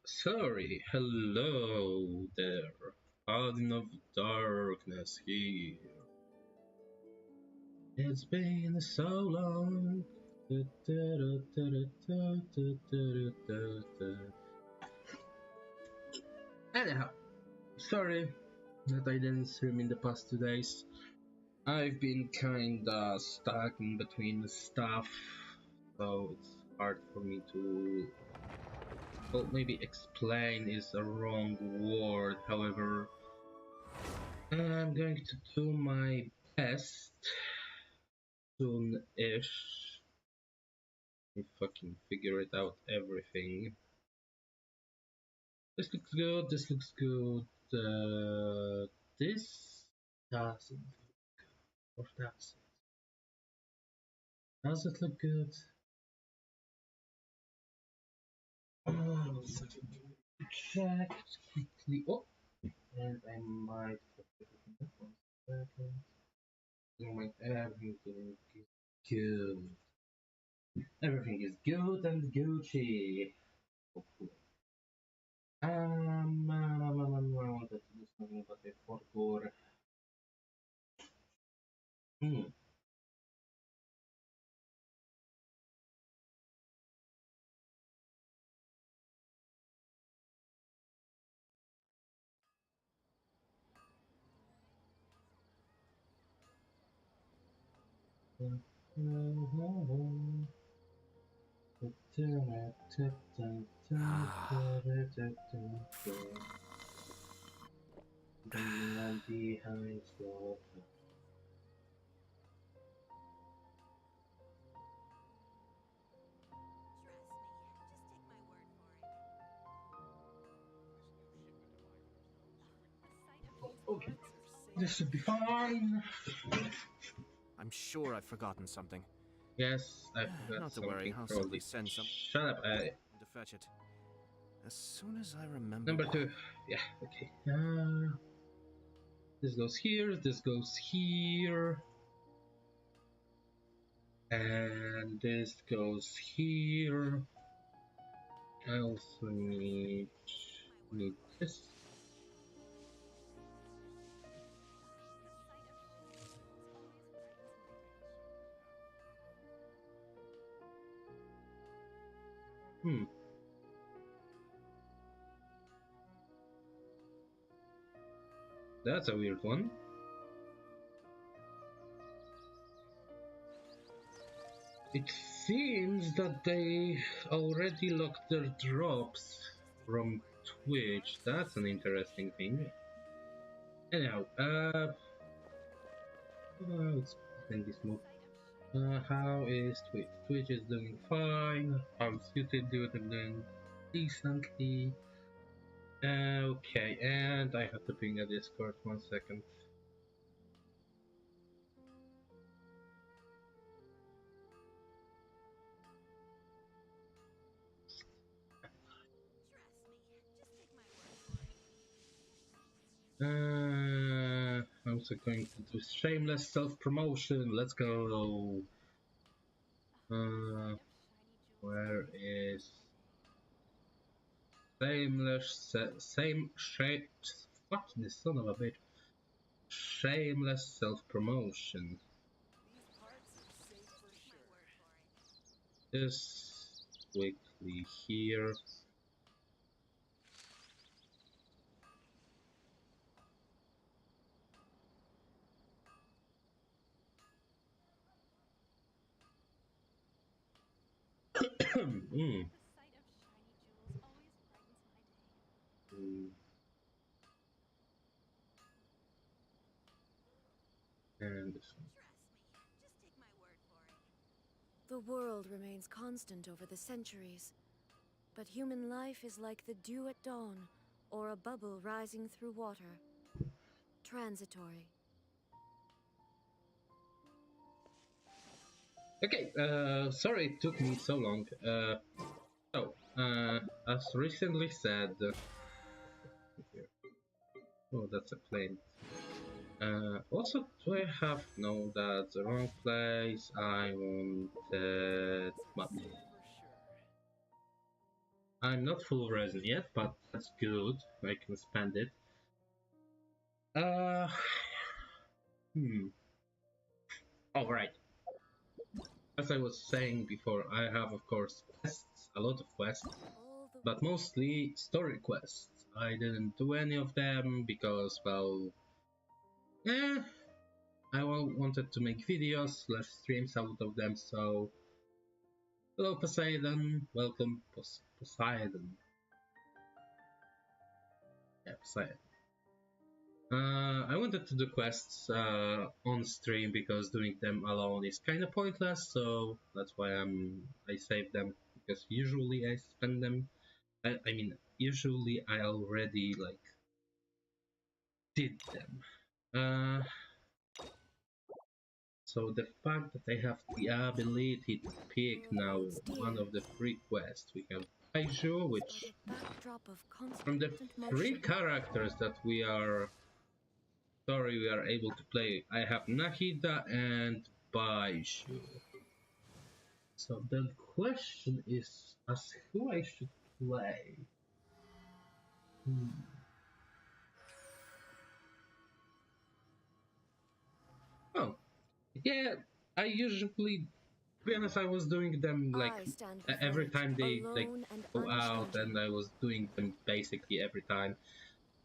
Sorry, hello there. Paladin of Darkness here. It's been so long. Anyhow, sorry that I didn't stream in the past 2 days. I've been kinda stuck in between stuff, so it's hard for me to. Well, maybe explain is a wrong word, however, I'm going to do my best soon-ish. If I can figure it out everything. This looks good, this looks good. This doesn't look good. Or does it? Does it look good? Oh, check quickly. Oh, and I might have to do that 1 second. Moment, everything is good. Everything is good and Gucci. Hopefully. I wanted to do something, but I forgot. Hmm. The man behind the okay, this should be fine. I'm sure I've forgotten something. Yes, I forgot Not to worry, something I'll simply probably. send some Shut up. to fetch it. As soon as I remember Number why. 2. Yeah, okay. This goes here, this goes here. And this goes here. I also need this. That's a weird one. It seems that they already locked their drops from Twitch. That's an interesting thing. Anyhow, let's end this move. How is Twitch? Twitch is doing fine. How's YouTube doing decently? Okay, and I have to ping a Discord 1 second. I'm also going to do shameless self-promotion. Let's go. Where is same shape? Fuck this son of a bitch. Shameless self-promotion. This quickly here. mm. Mm. And this one. The world remains constant over the centuries, but human life is like the dew at dawn, or a bubble rising through water. Transitory. Okay, sorry it took me so long. As recently said, oh, that's a plane. Also, do I have no? That's the wrong place. I wanted map. I'm not full resin yet, but that's good. I can spend it. Uh, All right. As I was saying before, I have, of course, quests, a lot of quests, but mostly story quests. I didn't do any of them because, well, I wanted to make videos, less streams out of them, so hello Poseidon, welcome Poseidon. Yeah, Poseidon. I wanted to do quests on stream because doing them alone is kind of pointless, so that's why I save them, because usually I spend them. I mean, usually I already like did them. So the fact that I have the ability to pick now one of the three quests, we have Baizhu, which from the three characters that we are able to play, I have Nahida and Baizhu. So the question is as who I should play. Oh, yeah, I usually, to be honest, I was doing them like every time they like go out, and I was doing them basically every time.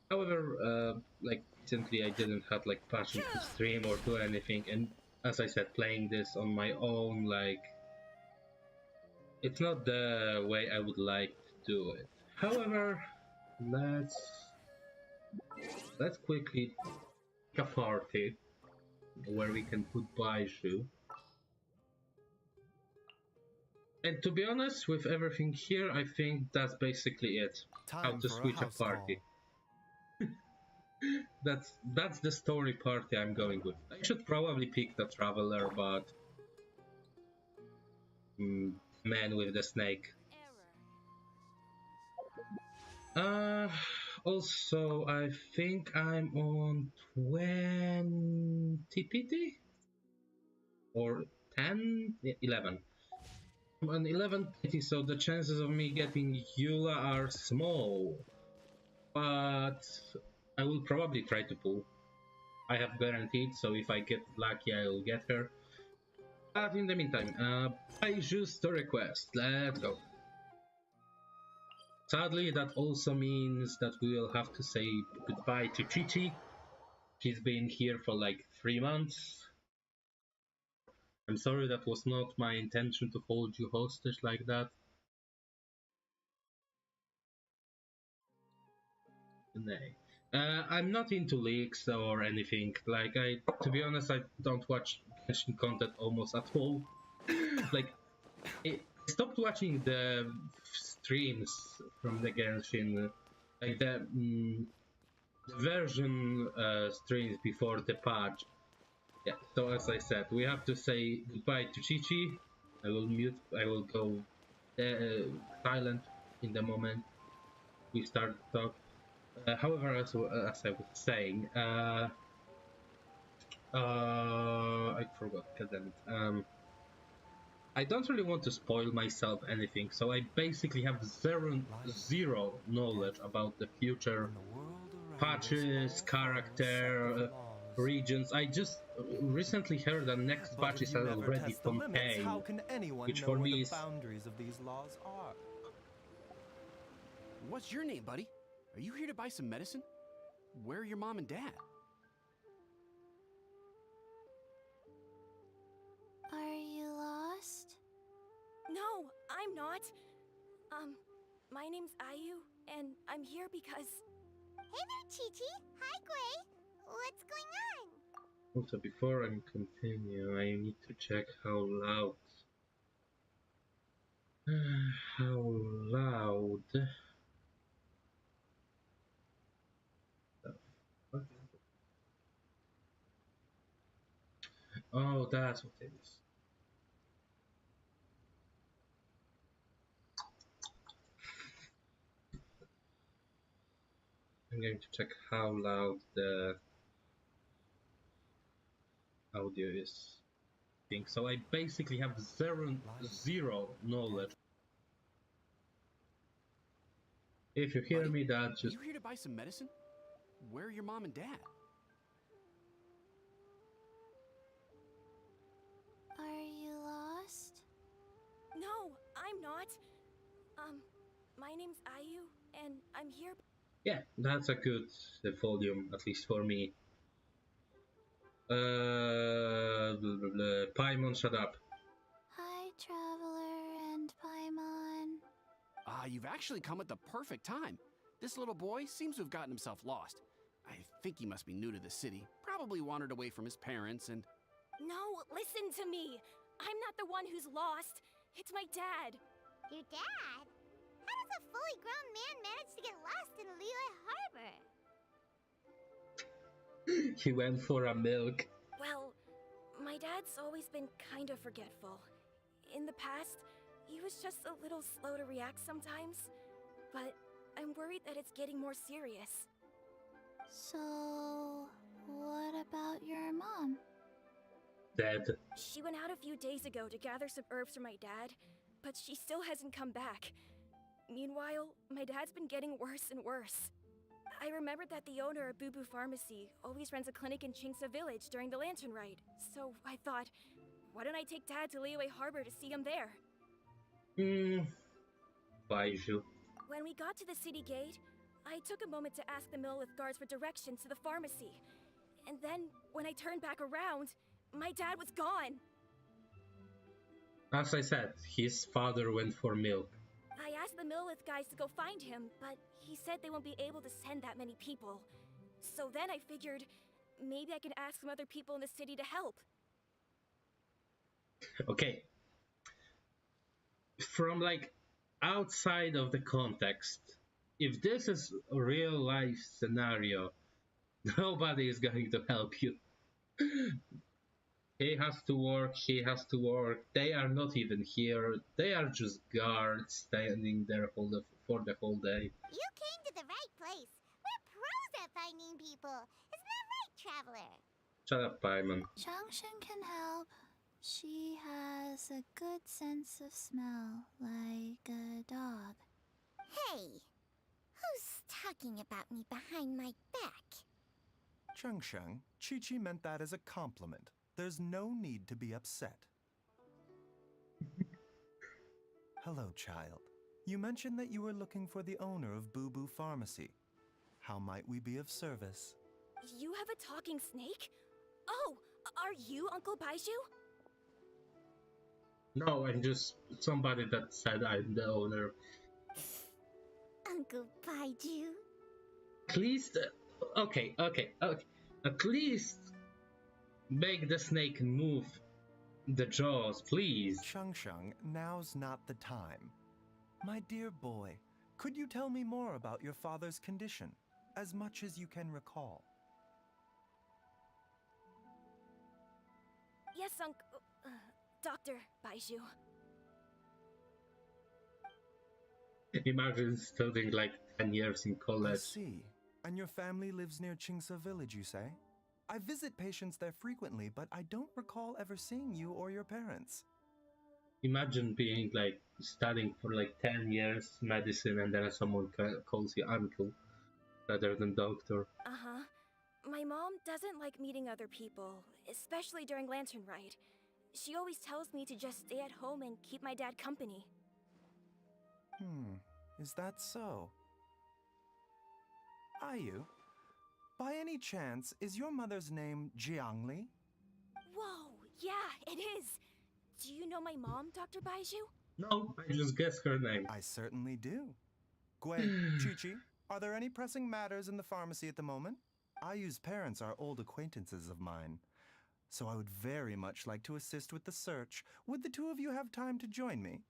However, like recently I didn't have like passion to stream or do anything, and as I said, playing this on my own, like it's not the way I would like to do it. However, let's quickly pick a party where we can put Baizhu. And to be honest, with everything here, I think that's basically it. How to switch a party. That's the story party I'm going with. I should probably pick the Traveler, but man with the snake. Uh, Also, I think I'm on 20 PT? Or 10? 11. I'm on 11 PT, so the chances of me getting Eula are small. But I will probably try to pull. I have guaranteed, so if I get lucky, I will get her. But in the meantime, Baizhu story quest. Let's go. Sadly, that also means that we will have to say goodbye to Chichi. She's been here for like 3 months. I'm sorry, that was not my intention to hold you hostage like that. Nay. I'm not into leaks or anything. Like, to be honest, I don't watch Genshin content almost at all. Like, I stopped watching the streams from the Genshin, like the version streams before the patch. Yeah, so as I said, we have to say goodbye to Chichi. I will go silent in the moment we start to talk. However, as I was saying, I forgot, goddammit. I don't really want to spoil myself anything, so I basically have zero knowledge about the future patches, character, regions. I just recently heard that next patch is already Fontaine, which for me is... boundaries of these laws are. What's your name, buddy? Are you here to buy some medicine? Where are your mom and dad? Are you lost? No, I'm not. My name's Ayu, and I'm here because... Hey there, Chi-Chi. Hi, Gray. What's going on? Also, before I continue, I need to check how loud... how loud... Oh, that's what it is. I'm going to check how loud the audio is. So I basically have zero knowledge If you hear Buddy, me, Dad, are just you here to buy some medicine? Where are your mom and dad? Are you lost? No, I'm not. My name's Ayu, and I'm here. yeah, that's a good volume, at least for me. Blah, blah, blah. Paimon, shut up. Hi, Traveler and Paimon. You've actually come at the perfect time. This little boy seems to have gotten himself lost. I think he must be new to the city. Probably wandered away from his parents and... No, listen to me. I'm not the one who's lost. It's my dad. Your dad? How does a fully grown man manage to get lost in Liyue Harbor? He went for a milk. Well, my dad's always been kind of forgetful. In the past, he was just a little slow to react sometimes. But I'm worried that it's getting more serious. So, what about your mom? Dead. She went out a few days ago to gather some herbs for my dad, but she still hasn't come back. Meanwhile, my dad's been getting worse and worse. I remembered that the owner of Boo Boo Pharmacy always runs a clinic in Chingsa Village during the Lantern Ride, so I thought, why don't I take Dad to Liyue Harbor to see him there? Baizhu. When we got to the city gate, I took a moment to ask the Millith guards for directions to the pharmacy. And then, when I turned back around, my dad was gone. As I said, his father went for milk. I asked the Millith guys to go find him, but he said they won't be able to send that many people. So then I figured, maybe I can ask some other people in the city to help. Okay. From like outside of the context, if this is a real life scenario, nobody is going to help you. He has to work, she has to work. They are not even here. They are just guards standing there for the whole day. You came to the right place. We're pros at finding people. Isn't that right, Traveler? Shut up, Paimon. Changshan can help. She has a good sense of smell, like a dog. Hey, who's talking about me behind my back? Chengsheng, Chi-Chi meant that as a compliment. There's no need to be upset. Hello, child. You mentioned that you were looking for the owner of Boo Boo Pharmacy. How might we be of service? You have a talking snake? Oh, are you Uncle Baizhu? No, I'm just somebody that said I'm the owner. Uncle Baizhu. At least, okay. At least make the snake move the jaws, please. Chengsheng, now's not the time. My dear boy, could you tell me more about your father's condition, as much as you can recall? Yes, Dr. Baizhu. Imagine studying like 10 years in I college. see. And your family lives near Chingsa Village, you say? I visit patients there frequently, but I don't recall ever seeing you or your parents. Imagine being like studying for like 10 years medicine and then someone calls you uncle rather than doctor. Uh-huh. My mom doesn't like meeting other people, especially during Lantern Ride. She always tells me to just stay at home and keep my dad company. Is that so? Ayu, by any chance, is your mother's name Jiangli? Whoa, yeah, it is. Do you know my mom, Dr. Baizhu? No, I just guessed her name. I certainly do. Gui, Chi-Chi, are there any pressing matters in the pharmacy at the moment? Ayu's parents are old acquaintances of mine, so I would very much like to assist with the search. Would the two of you have time to join me?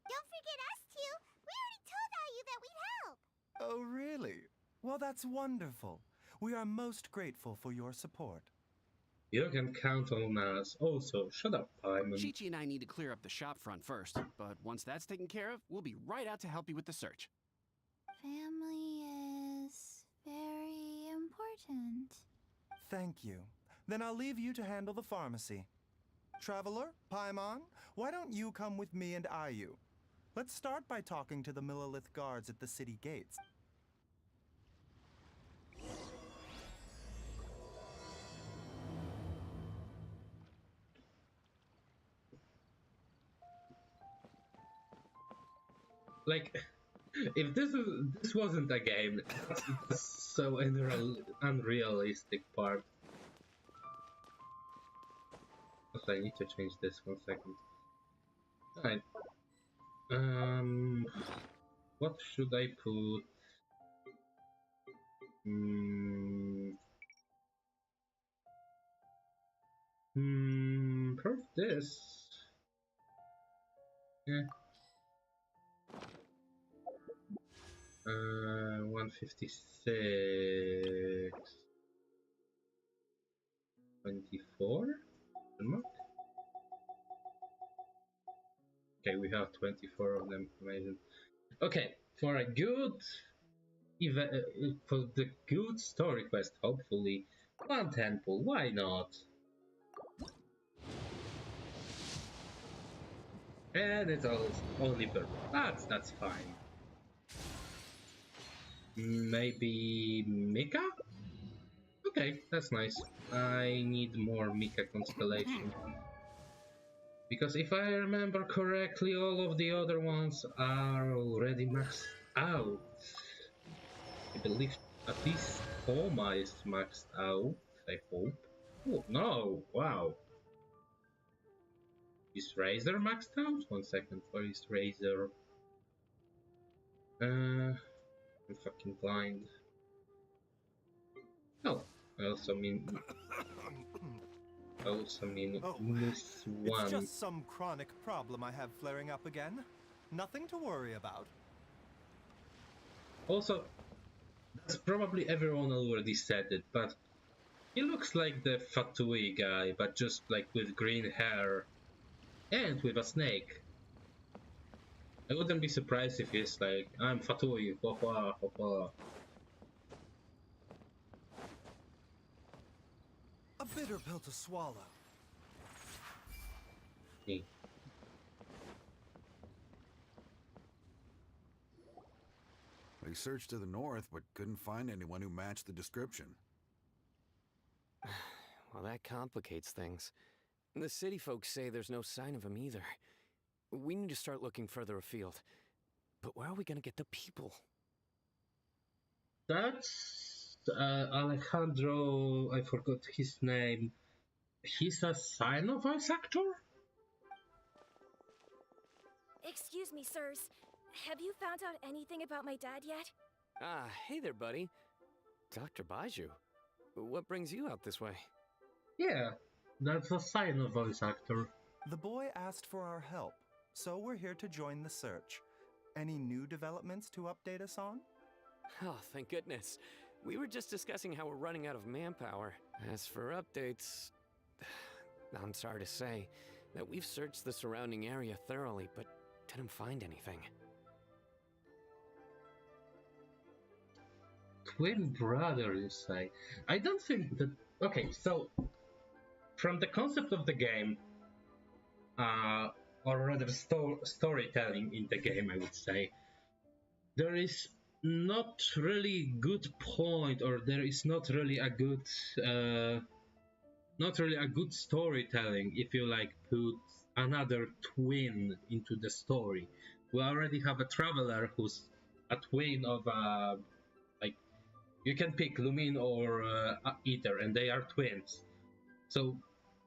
Don't forget us two. We already told Ayu that we'd help. Oh, really? Well, that's wonderful. We are most grateful for your support. You can count on us. Also, shut up, Paimon. Chi-Chi and I need to clear up the shop front first, but once that's taken care of, we'll be right out to help you with the search. Family is very important. Thank you. Then I'll leave you to handle the pharmacy. Traveler, Paimon, why don't you come with me and Ayu? Let's start by talking to the Millilith guards at the city gates. Like, if this wasn't a game, that's so unrealistic part. Also, I need to change this 1 second. Alright. What should I put? Proof this. Yeah. 156. 24? Okay, we have 24 of them. Amazing. Okay, for a good for the good story quest, hopefully, one temple. Why not? And it's only purple. That's fine. Maybe Mika? Okay, that's nice. I need more Mika constellation. Because if I remember correctly, all of the other ones are already maxed out. I believe at least Homa is maxed out, I hope. Oh, no, wow. Is Razor maxed out? 1 second, where is Razor? I'm fucking blind. Oh, I also mean Oh, Moose it's 1. just some chronic problem I have flaring up again. Nothing to worry about. Also, that's probably everyone already said it, but he looks like the Fatui guy, but just like with green hair and with a snake. I wouldn't be surprised if he's like, I'm Fatui, ha ha ha ha. A bitter pill to swallow. Me. We searched to the north, but couldn't find anyone who matched the description. Well, that complicates things. The city folks say there's no sign of him either. We need to start looking further afield. But where are we gonna get the people? That's Alejandro, I forgot his name. He's a sign of voice actor? Excuse me, sirs. Have you found out anything about my dad yet? Ah, hey there, buddy. Dr. Baizhu. What brings you out this way? Yeah, that's a sign of voice actor. The boy asked for our help, so we're here to join the search. Any new developments to update us on? Oh, thank goodness. We were just discussing how we're running out of manpower. As for updates, I'm sorry to say that we've searched the surrounding area thoroughly, but didn't find anything. Twin brother, you say? I don't think that... Okay, so... From the concept of the game, or rather storytelling in the game, I would say, there is not really good point, or there is not really a good storytelling if you like put another twin into the story. We already have a traveler who's a twin of like, you can pick Lumin or Ether, and they are twins. So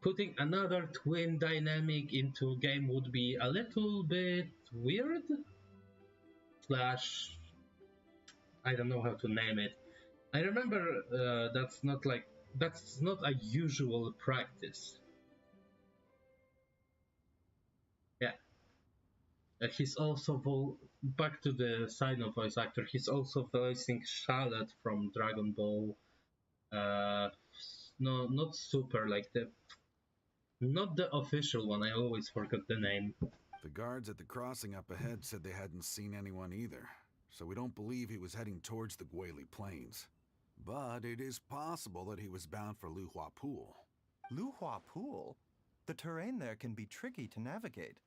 putting another twin dynamic into a game would be a little bit weird. Slash, I don't know how to name it. I remember that's not a usual practice. Yeah. He's also back to the sign of voice actor. He's also voicing Charlotte from Dragon Ball. No, not Super, like not the official one. I always forget the name. The guards at the crossing up ahead said they hadn't seen anyone either, so we don't believe he was heading towards the Guili Plains. But it is possible that he was bound for Luhua Pool. Luhua Pool? The terrain there can be tricky to navigate.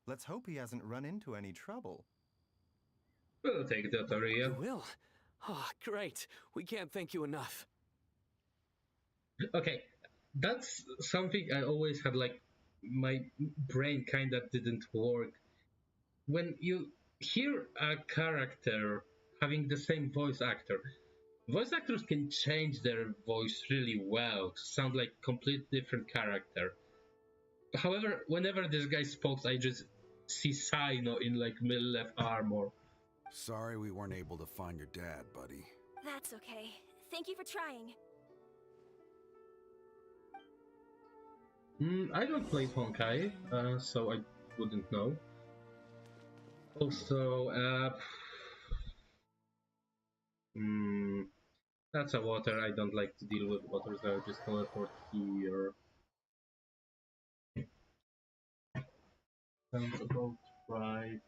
Let's hope he hasn't run into any trouble. We'll take that, You Aria. will? Oh, great. We can't thank you enough. Okay, that's something I always had, like, my brain kind of didn't work. When you hear a character having the same voice actors can change their voice really well, sound like complete different character. However, whenever this guy spoke, I just see Sino in like middle left armor. Sorry we weren't able to find your dad, buddy. That's okay. Thank you for trying. I don't play Honkai, so I wouldn't know. Also, that's a water. I don't like to deal with water, so I'll just teleport here. Sounds about right.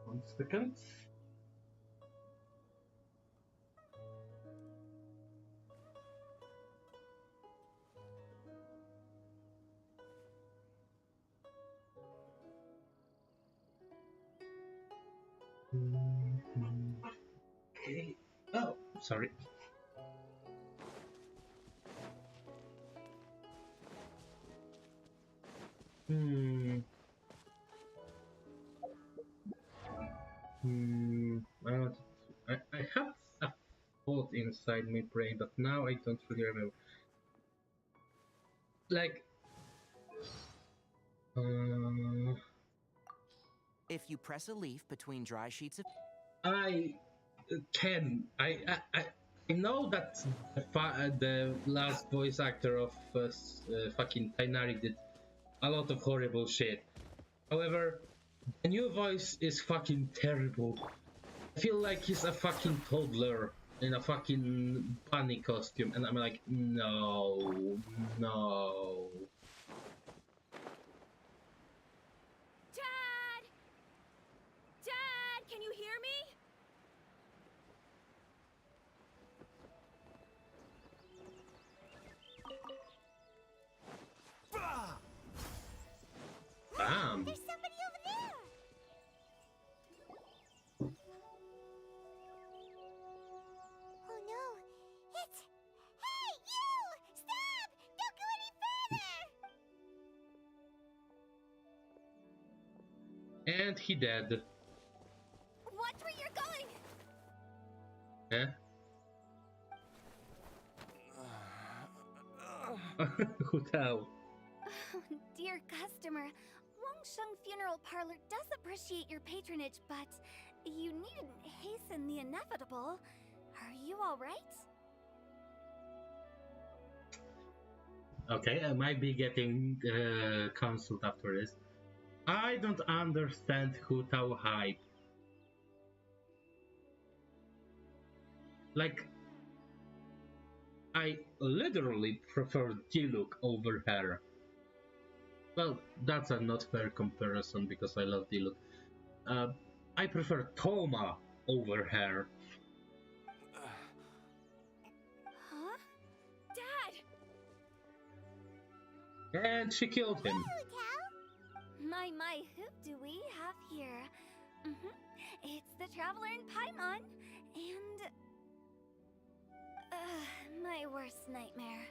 One second. Okay. Oh, sorry. I have a thought inside my brain, but now I don't really remember. Like, If you press a leaf between dry sheets of I can. I know that the last voice actor of fucking Tainari did a lot of horrible shit. However, the new voice is fucking terrible. I feel like he's a fucking toddler in a fucking bunny costume, and I'm like, no, no. Dad! Dad, can you hear me? Bam! There's somebody over there! Oh no, it's... Hey, you! Stop! Don't go any further! And he dead. Watch where you're going! Eh? Who tell? Oh, dear customer, Wangsheng Funeral Parlor does appreciate your patronage, but you needn't hasten the inevitable. Are you all right? Okay, I might be getting cancelled after this. I don't understand Hu Tao hype. Like, I literally prefer Diluc over her. Well, that's a not fair comparison because I love Diluc. I prefer Toma over her. Huh? Dad! And she killed him. Hello, Tao! My, who do we have here? It's the Traveler in Paimon, and... my worst nightmare.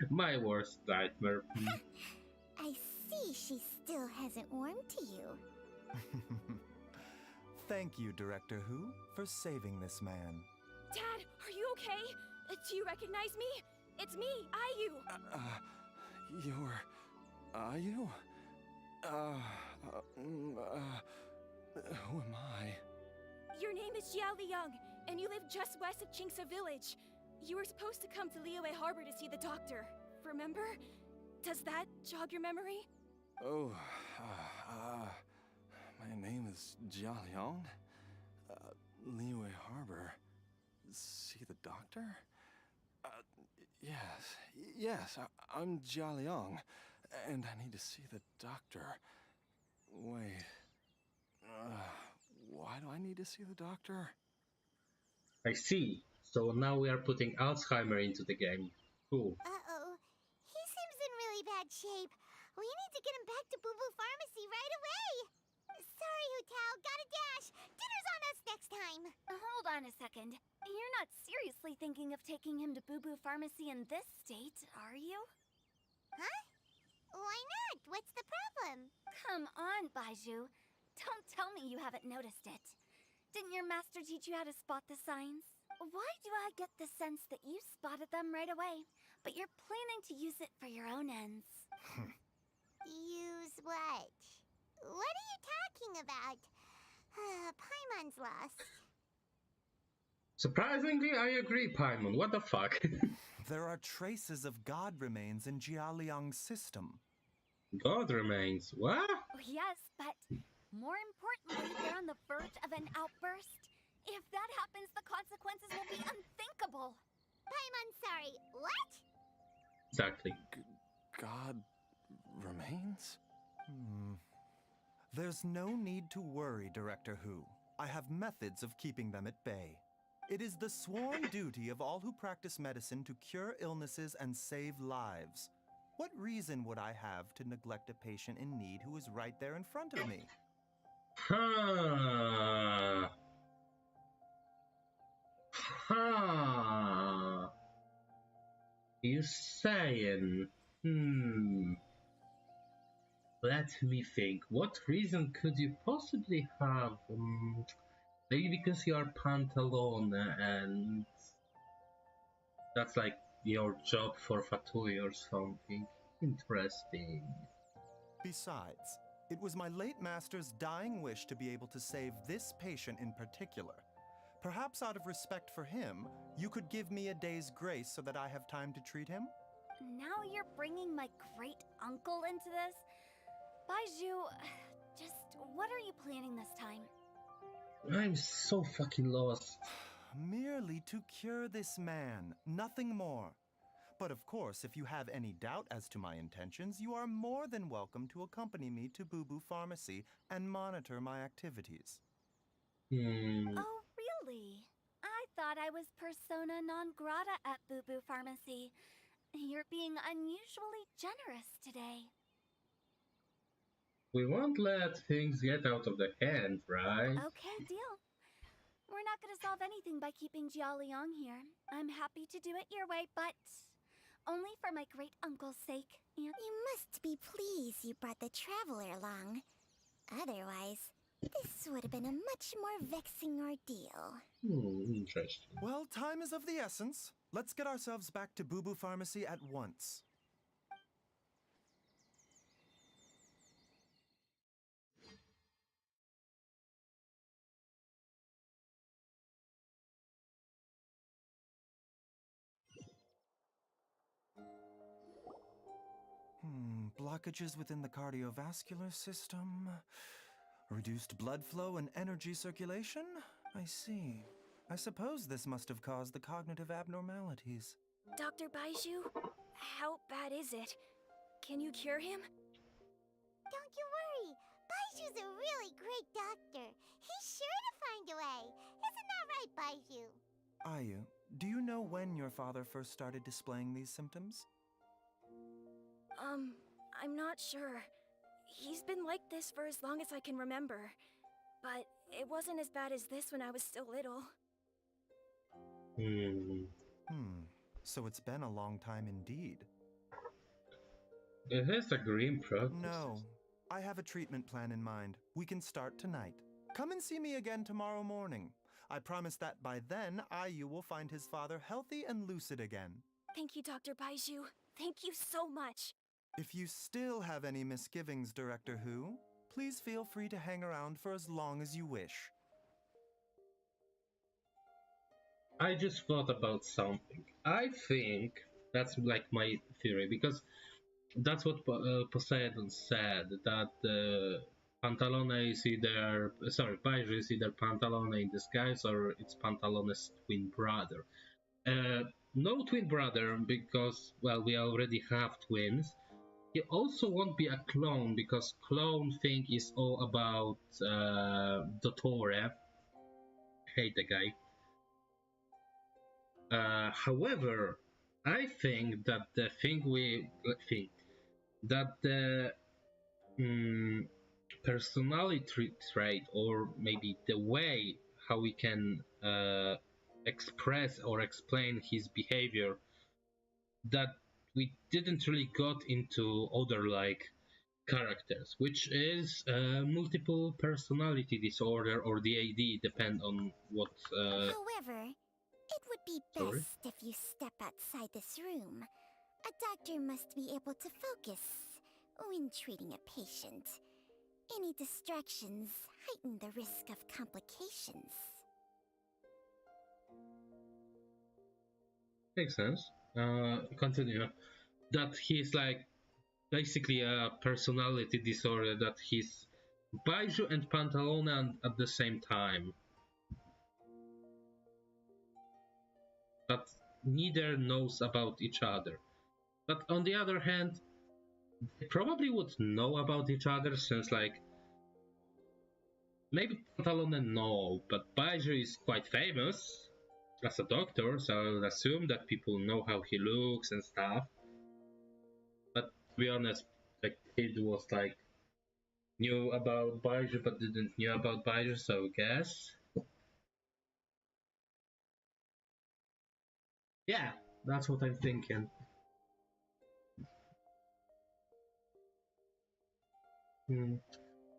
My worst nightmare. I see she still hasn't warmed to you. Thank you, Director Who, for saving this man. Dad, are you okay? Do you recognize me? It's me, Ayu. You're... Ayu? Who am I? Your name is Xiao Liang, and you live just west of Qingse Village. You were supposed to come to Liyue Harbor to see the doctor. Remember? Does that jog your memory? Oh, my name is Jia Liang. Liyue Harbor. See the doctor? Yes, I'm Jia Liang, and I need to see the doctor. Wait, why do I need to see the doctor? I see. So now we are putting Alzheimer into the game. Cool. Uh-oh. He seems in really bad shape. We need to get him back to Boo Boo Pharmacy right away. Sorry, Hutao. Gotta dash. Dinner's on us next time. Hold on a second. You're not seriously thinking of taking him to Boo Boo Pharmacy in this state, are you? Huh? Why not? What's the problem? Come on, Baizhu. Don't tell me you haven't noticed it. Didn't your master teach you how to spot the signs? Why do I get the sense that you spotted them right away, but you're planning to use it for your own ends? Use what? What are you talking about? Paimon's lost. Surprisingly, I agree, Paimon. What the fuck? There are traces of god remains in Jialiang's system. God remains. What? Oh, yes, but more importantly, they're on the verge of an outburst. If that happens, the consequences will be unthinkable. Paimon, sorry. What? Exactly. God remains? There's no need to worry, Director Who. I have methods of keeping them at bay. It is the sworn duty of all who practice medicine to cure illnesses and save lives. What reason would I have to neglect a patient in need who is right there in front of me? Huh. Huh. You saying? Let me think. What reason could you possibly have? Maybe because you are Pantalone and that's like your job for Fatui or something. Interesting. Besides, it was my late master's dying wish to be able to save this patient in particular. Perhaps out of respect for him, you could give me a day's grace so that I have time to treat him? Now you're bringing my great-uncle into this? Baizhu, just what are you planning this time? I'm so fucking lost. Merely to cure this man, nothing more. But of course, if you have any doubt as to my intentions, you are more than welcome to accompany me to Boo Boo Pharmacy and monitor my activities. Oh, really? I thought I was persona non grata at Boo Boo Pharmacy. You're being unusually generous today. We won't let things get out of the hand, right? Okay, deal. We're not gonna solve anything by keeping Jialiang here. I'm happy to do it your way, but only for my great-uncle's sake. And You must be pleased you brought the traveler along. Otherwise, this would have been a much more vexing ordeal. Interesting. Well, time is of the essence. Let's get ourselves back to Boo Boo Pharmacy at once. Blockages within the cardiovascular system. Reduced blood flow and energy circulation? I see. I suppose this must have caused the cognitive abnormalities. Dr. Baizhu, how bad is it? Can you cure him? Don't you worry. Baizhu's a really great doctor. He's sure to find a way. Isn't that right, Baizhu? Ayu, do you know when your father first started displaying these symptoms? I'm not sure. He's been like this for as long as I can remember. But it wasn't as bad as this when I was still little. So it's been a long time indeed. It is a green progress. No, I have a treatment plan in mind. We can start tonight. Come and see me again tomorrow morning. I promise that by then, Ayu will find his father healthy and lucid again. Thank you, Dr. Baizhu. Thank you so much. If you still have any misgivings, Director Who, please feel free to hang around for as long as you wish. I just thought about something. I think that's like my theory because that's what Poseidon said, that Pantalone is either, Baizhu is either Pantalone in disguise or it's Pantalone's twin brother. No twin brother because, well, we already have twins. He also won't be a clone because clone thing is all about Dottore. Hate the guy. However, I think that the thing we think that the personality trait, or maybe the way how we can express or explain his behavior, that we didn't really got into other like characters, which is multiple personality disorder or DAD, depend on what. However, it would be Sorry? best if you step outside this room. A doctor must be able to focus when treating a patient. Any distractions heighten the risk of complications. Makes sense. Continue. That he's like basically a personality disorder, that he's Baizhu and Pantalona at the same time. But neither knows about each other. But on the other hand, they probably would know about each other since like maybe Pantalona no, but Baizhu is quite famous as a doctor, so I would assume that people know how he looks and stuff. But to be honest, the kid was like knew about Baizhu but didn't knew about Baizhu, so guess. Yeah, that's what I'm thinking.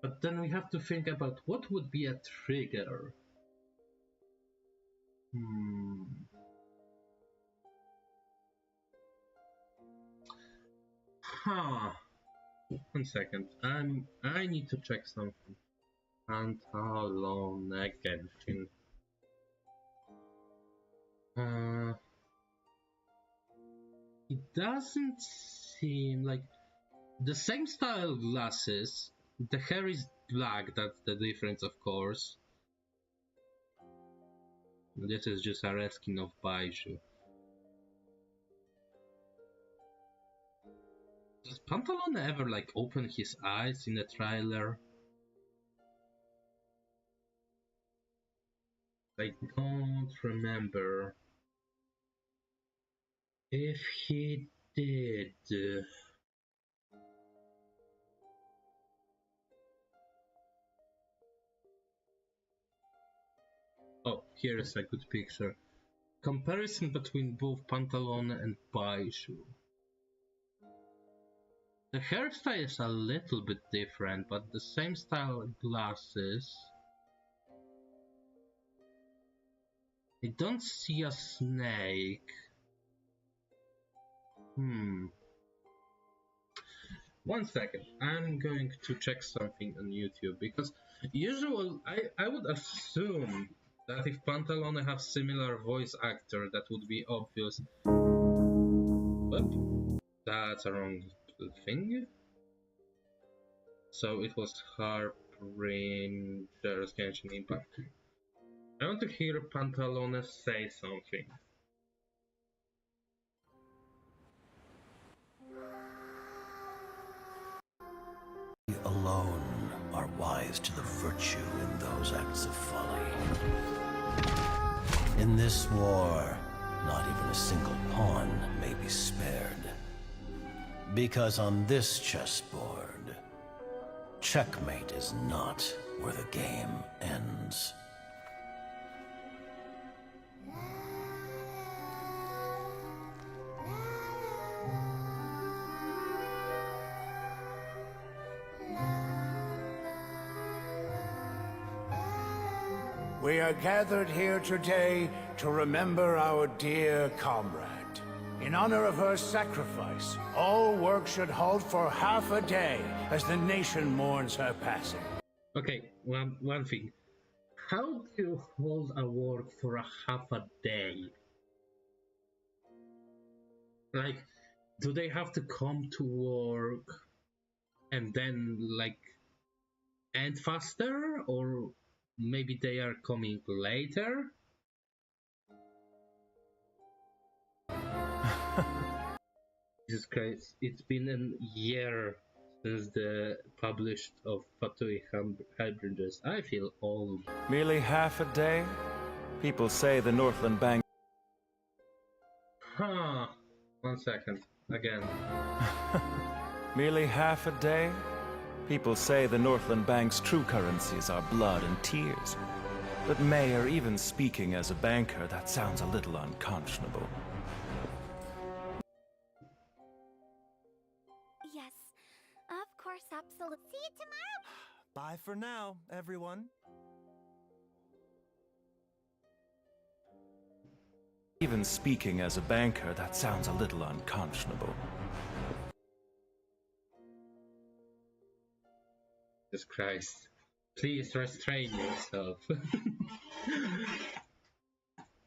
But then we have to think about what would be a trigger. Huh. 1 second. I need to check something. Pantalone Genshin. It doesn't seem like the same style glasses. The hair is black, that's the difference, of course. This is just a reskin of Baizhu. Does Pantalone ever like open his eyes in the trailer? I don't remember if he did. Oh, here is a good picture. Comparison between both Pantalone and Baizhu. The hairstyle is a little bit different, but the same style glasses. I don't see a snake. 1 second. I'm going to check something on YouTube because usually I would assume that if Pantalone have similar voice actor, that would be obvious. But that's a wrong thing. So it was Harp Ranger's Genshin Impact. I want to hear Pantalone say something. We alone are wise to the virtue in those acts of folly. In this war, not even a single pawn may be spared. Because on this chessboard, checkmate is not where the game ends. We are gathered here today to remember our dear comrade. In honor of her sacrifice, all work should halt for half a day as the nation mourns her passing. Okay, one thing. How do you hold a work for a half a day? Like, do they have to come to work and then, like, end faster? Or maybe they are coming later? Jesus Christ, it's been a year since the published of Fatui Hybrids. I feel old. Merely half a day? People say the Northland Bank Huh. 1 second. Again. Merely half a day? People say the Northland Bank's true currencies are blood and tears. But Mayor, even speaking as a banker, that sounds a little unconscionable. Yes, of course, absolutely. See you tomorrow. Bye for now, everyone. Even speaking as a banker, that sounds a little unconscionable. Jesus Christ. Please restrain yourself.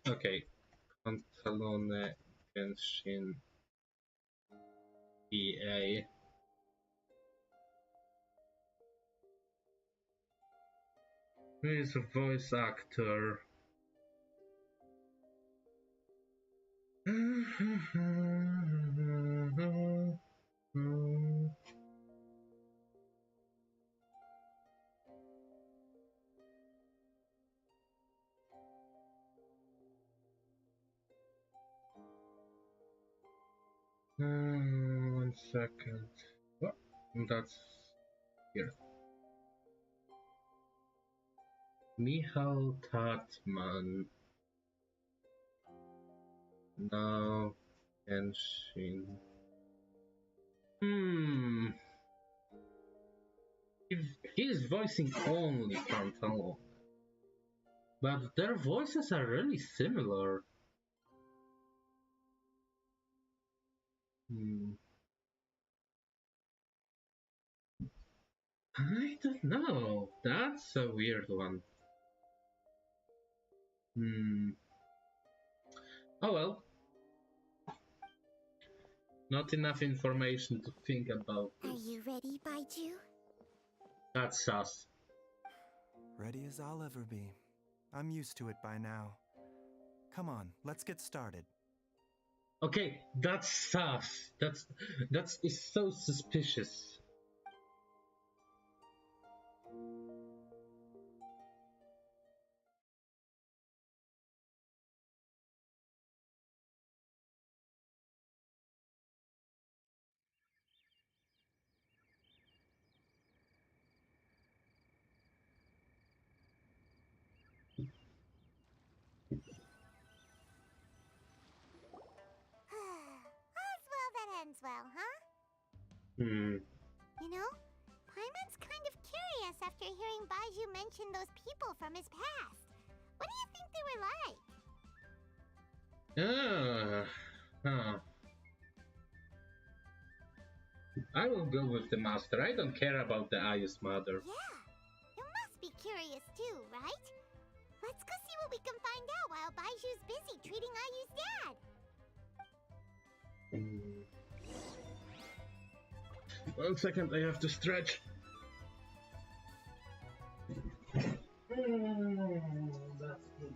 Okay. Pantalone Genshin EA. Who is a voice actor? One second. What? That's here. Michal Tatman. No. Genshin. He's voicing only Pantalone. But their voices are really similar. I don't know. That's a weird one. Oh well. Not enough information to think about this. Are you ready, Baizhu? That's sus. Ready as I'll ever be. I'm used to it by now. Come on, let's get started. Okay, that's sus. That is so suspicious. All's well that ends well, huh? You know, Paimon's kind of curious after hearing Baizhu mention those people from his past. What do you think they were like? I will go with the master. I don't care about the Ayu's mother. Yeah, you must be curious too, right? Let's go see what we can find out while Baizhu's busy treating Ayu's dad. 1 second, I have to stretch. That's good.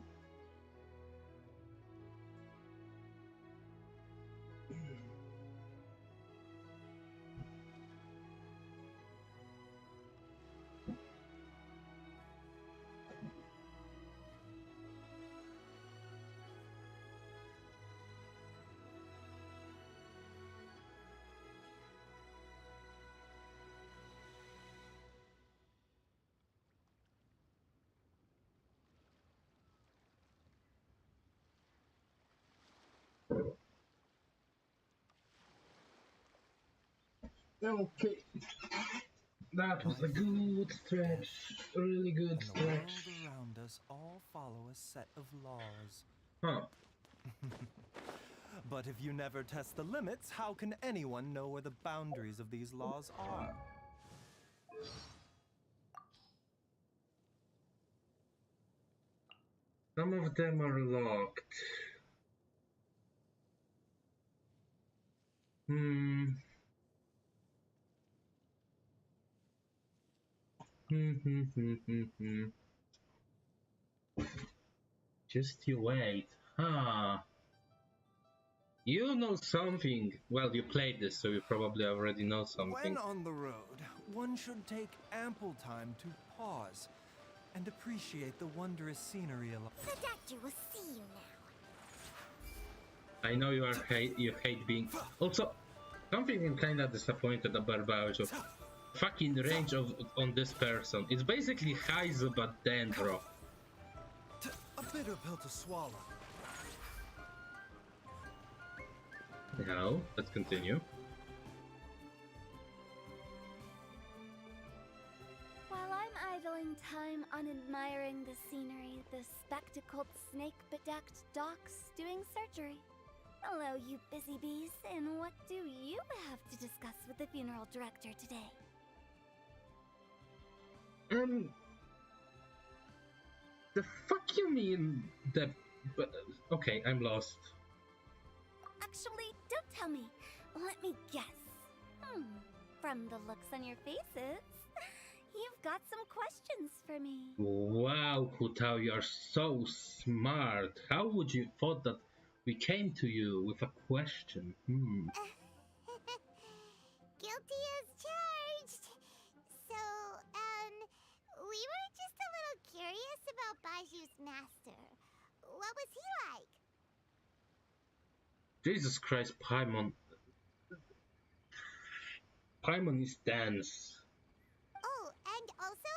Okay. That was a good stretch. A really good stretch. The world around us all follow a set of laws. Huh. But if you never test the limits, how can anyone know where the boundaries of these laws are? Some of them are locked. Just you wait. You know something. Well, you played this, so you probably already know something. When on the road, one should take ample time to pause and appreciate the wondrous scenery along. The doctor will see you now. I know you hate being. Also, something I'm kinda disappointed about Baizhu. Fucking range on this person. It's basically Heizo but Dendro. A bitter pill to swallow. Now, let's continue. While I'm idling time on admiring the scenery, the spectacled snake-bedecked doc's doing surgery. Hello, you busy bees, and what do you have to discuss with the funeral director today? The fuck you mean that? But okay, I'm lost. Actually, don't tell me. Let me guess. From the looks on your faces, you've got some questions for me. Wow, Hutao, you're so smart. How would you thought that we came to you with a question? Guilty as charged. So, we were just a little curious about Baizhu's master. What was he like? Jesus Christ, Paimon. Paimon is dense. Oh, and also,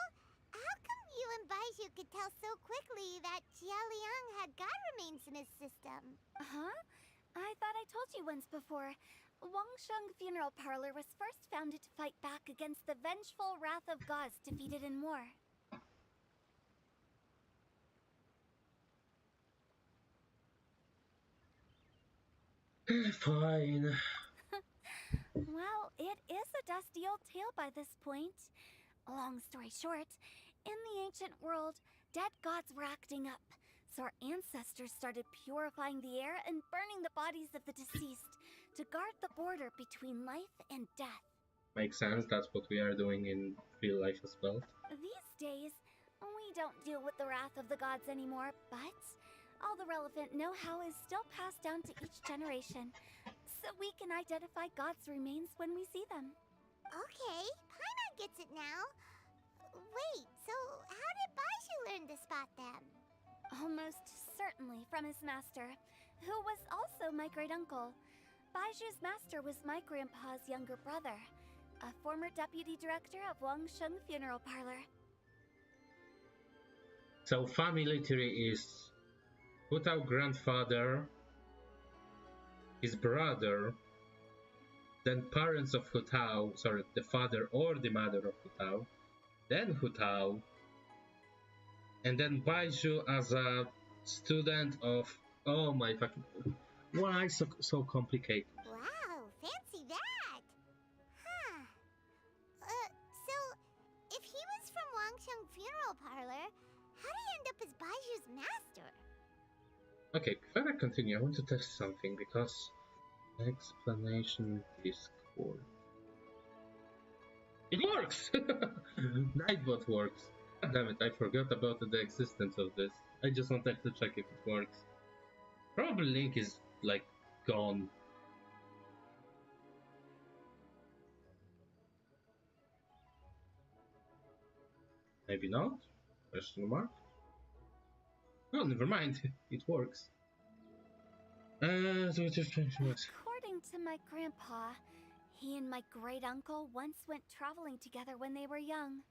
how come you and Baizhu could tell so quickly that Jialiang had god remains in his system? Huh? I thought I told you once before. Wangsheng Funeral Parlor was first founded to fight back against the vengeful wrath of gods defeated in war. Fine. Well, it is a dusty old tale by this point. Long story short, in the ancient world, dead gods were acting up, so our ancestors started purifying the air and burning the bodies of the deceased to guard the border between life and death. Makes sense, that's what we are doing in real life as well. These days, we don't deal with the wrath of the gods anymore, but all the relevant know-how is still passed down to each generation, so we can identify gods' remains when we see them. Okay, Paimon gets it now. Wait, so how did Baizhu learn to spot them? Almost certainly from his master, who was also my great-uncle. Baizhu's master was my grandpa's younger brother, a former deputy director of Wangsheng Funeral Parlor. So family tree is Hutao grandfather, his brother, then parents of Hutao, sorry, the father or the mother of Hutao, then Hutao, and then Baizhu as a student of, oh my fucking, why so complicated? Wow, fancy that! Huh. So, if he was from Wangsheng Funeral Parlor, how did he end up as Baizhu's master? Okay, before I continue, I want to test something because explanation Discord. It works! Nightbot works. God damn it, I forgot about the existence of this. I just wanted to check if it works. Probably link is like gone. Maybe not? Question mark? Oh, never mind. It works. So it just works. According to my grandpa, he and my great-uncle once went traveling together when they were young.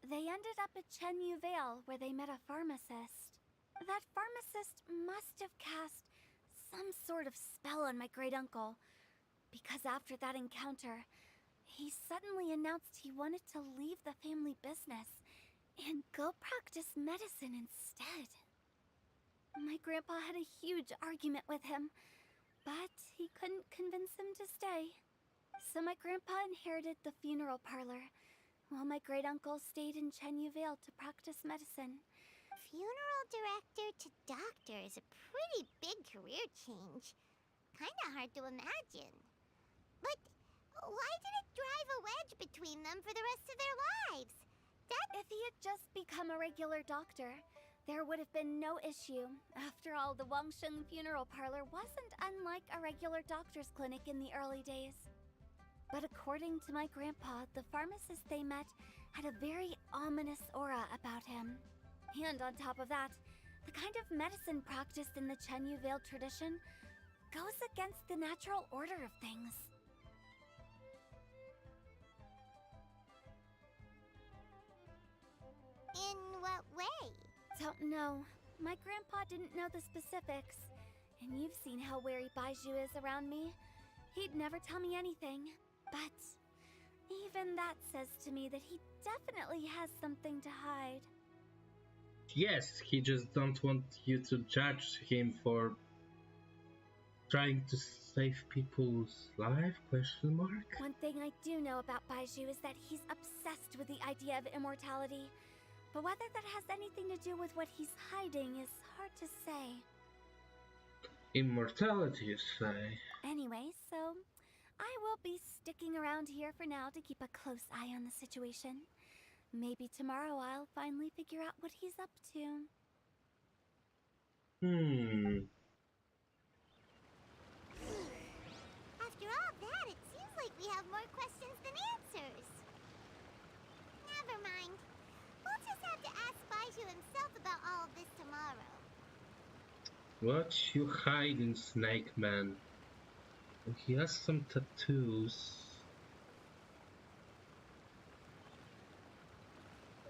They ended up at Chenyu Vale, where they met a pharmacist. That pharmacist must have cast some sort of spell on my great-uncle, because after that encounter, he suddenly announced he wanted to leave the family business and go practice medicine instead. My grandpa had a huge argument with him, but he couldn't convince him to stay. So my grandpa inherited the funeral parlor, while my great-uncle stayed in Chenyu Vale to practice medicine. Funeral director to doctor is a pretty big career change. Kinda hard to imagine. But why did it drive a wedge between them for the rest of their lives? If he had just become a regular doctor, there would have been no issue. After all, the Wangsheng Funeral Parlor wasn't unlike a regular doctor's clinic in the early days. But according to my grandpa, the pharmacist they met had a very ominous aura about him. And on top of that, the kind of medicine practiced in the Chenyu Vale tradition goes against the natural order of things. In what way? Don't know. My grandpa didn't know the specifics. And you've seen how wary Baizhu is around me. He'd never tell me anything. But even that says to me that he definitely has something to hide. Yes, he just don't want you to judge him for trying to save people's life? Question mark. One thing I do know about Baizhu is that he's obsessed with the idea of immortality. But whether that has anything to do with what he's hiding is hard to say. Immortality, you say? Anyway, so I will be sticking around here for now to keep a close eye on the situation. Maybe tomorrow I'll finally figure out what he's up to. After all that, it seems like we have more questions than answers. Never mind. We'll just have to ask Baizhu himself about all of this tomorrow. What you hiding, Snake Man? He has some tattoos.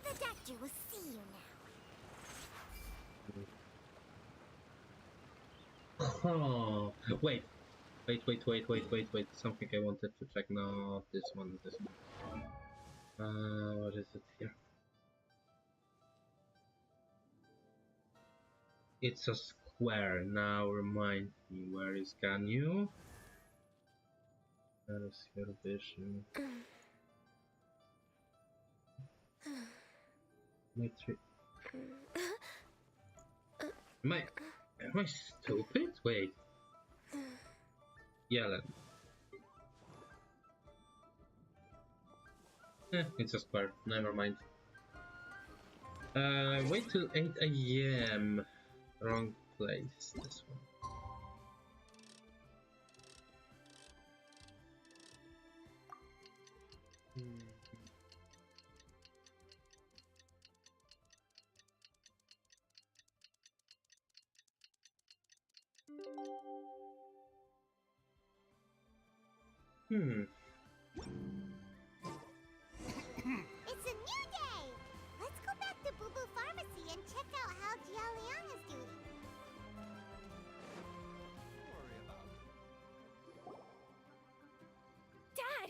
The doctor will see you now. Oh, wait. Something I wanted to check. No, this one. What is it here? It's a square. Now remind me, where is Ganyu? That is your vision. Am I stupid? Wait. Yellen. It's a square. Never mind. Wait till 8 AM. Wrong place. This one. It's a new day! Let's go back to Boo Boo Pharmacy and check out how Jia Liang is doing. Dad!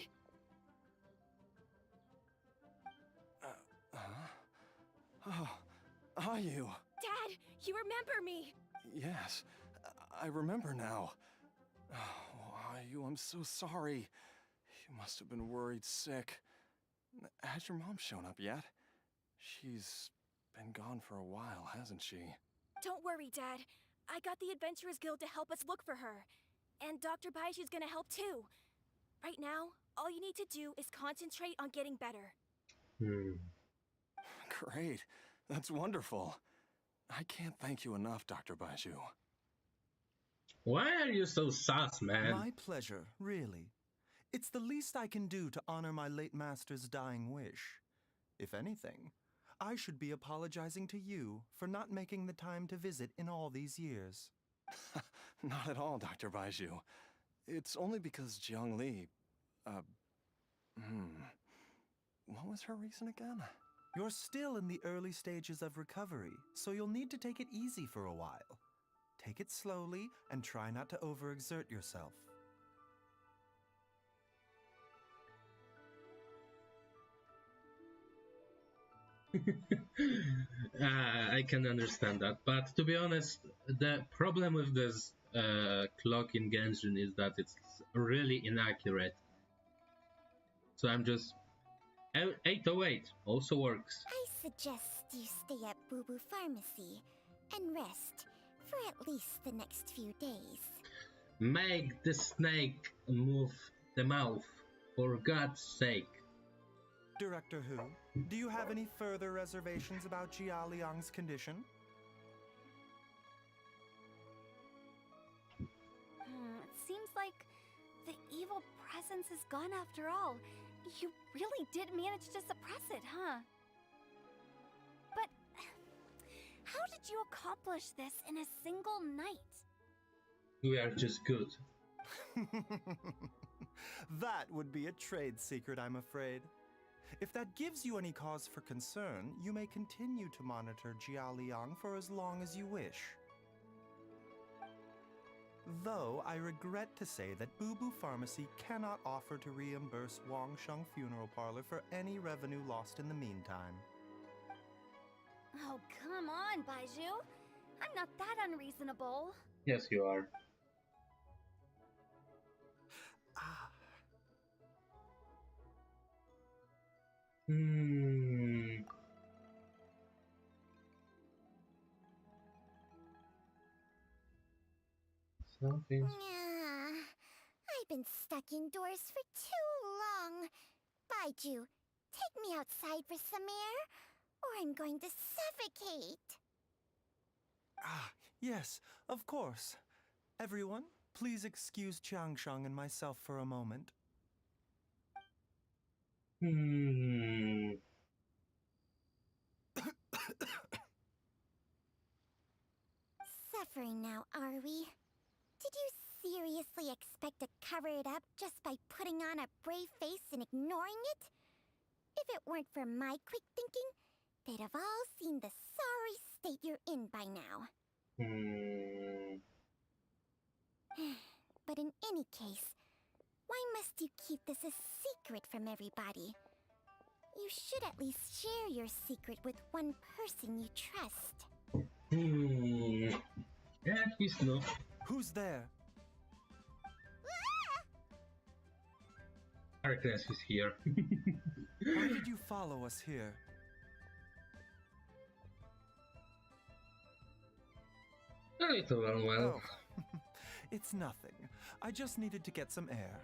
Are you? Dad, you remember me! Yes, I remember now. Oh, you, I'm so sorry. You must have been worried sick. Has your mom shown up yet? She's been gone for a while, hasn't she? Don't worry, Dad. I got the Adventurers Guild to help us look for her. And Dr. Baizhu's gonna help too. Right now, all you need to do is concentrate on getting better. Great. That's wonderful. I can't thank you enough, Dr. Baizhu. Why are you so sus, man? My pleasure, really. It's the least I can do to honor my late master's dying wish. If anything, I should be apologizing to you for not making the time to visit in all these years. Not at all, Dr. Baizhu. It's only because Jiang Li... What was her reason again? You're still in the early stages of recovery, so you'll need to take it easy for a while. Take it slowly and try not to overexert yourself. I can understand that, but to be honest, the problem with this clock in Genshin is that it's really inaccurate. So I'm just... 808 also works. I suggest you stay at Boo Boo Pharmacy and rest for at least the next few days. Make the snake move the mouth, for God's sake. Director Hu, do you have any further reservations about Jia Liang's condition? It seems like the evil presence is gone after all. You really did manage to suppress it, huh? But how did you accomplish this in a single night? We are just good. That would be a trade secret, I'm afraid. If that gives you any cause for concern, you may continue to monitor Jialiang for as long as you wish. Though I regret to say that Boo Boo Pharmacy cannot offer to reimburse Wangsheng Funeral Parlor for any revenue lost in the meantime. Oh, come on, Baizhu. I'm not that unreasonable. Yes, you are. Something. I've been stuck indoors for too long. Baizhu, take me outside for some air, or I'm going to suffocate. Yes, of course. Everyone, please excuse Changsheng and myself for a moment. Suffering now, are we? Did you seriously expect to cover it up just by putting on a brave face and ignoring it? If it weren't for my quick thinking, they'd have all seen the sorry state you're in by now. But in any case, why must you keep this a secret from everybody? You should at least share your secret with one person you trust. Yeah, he's no. Who's there? Darkness is here. Why did you follow us here? A little unwell. Oh, it's nothing. I just needed to get some air.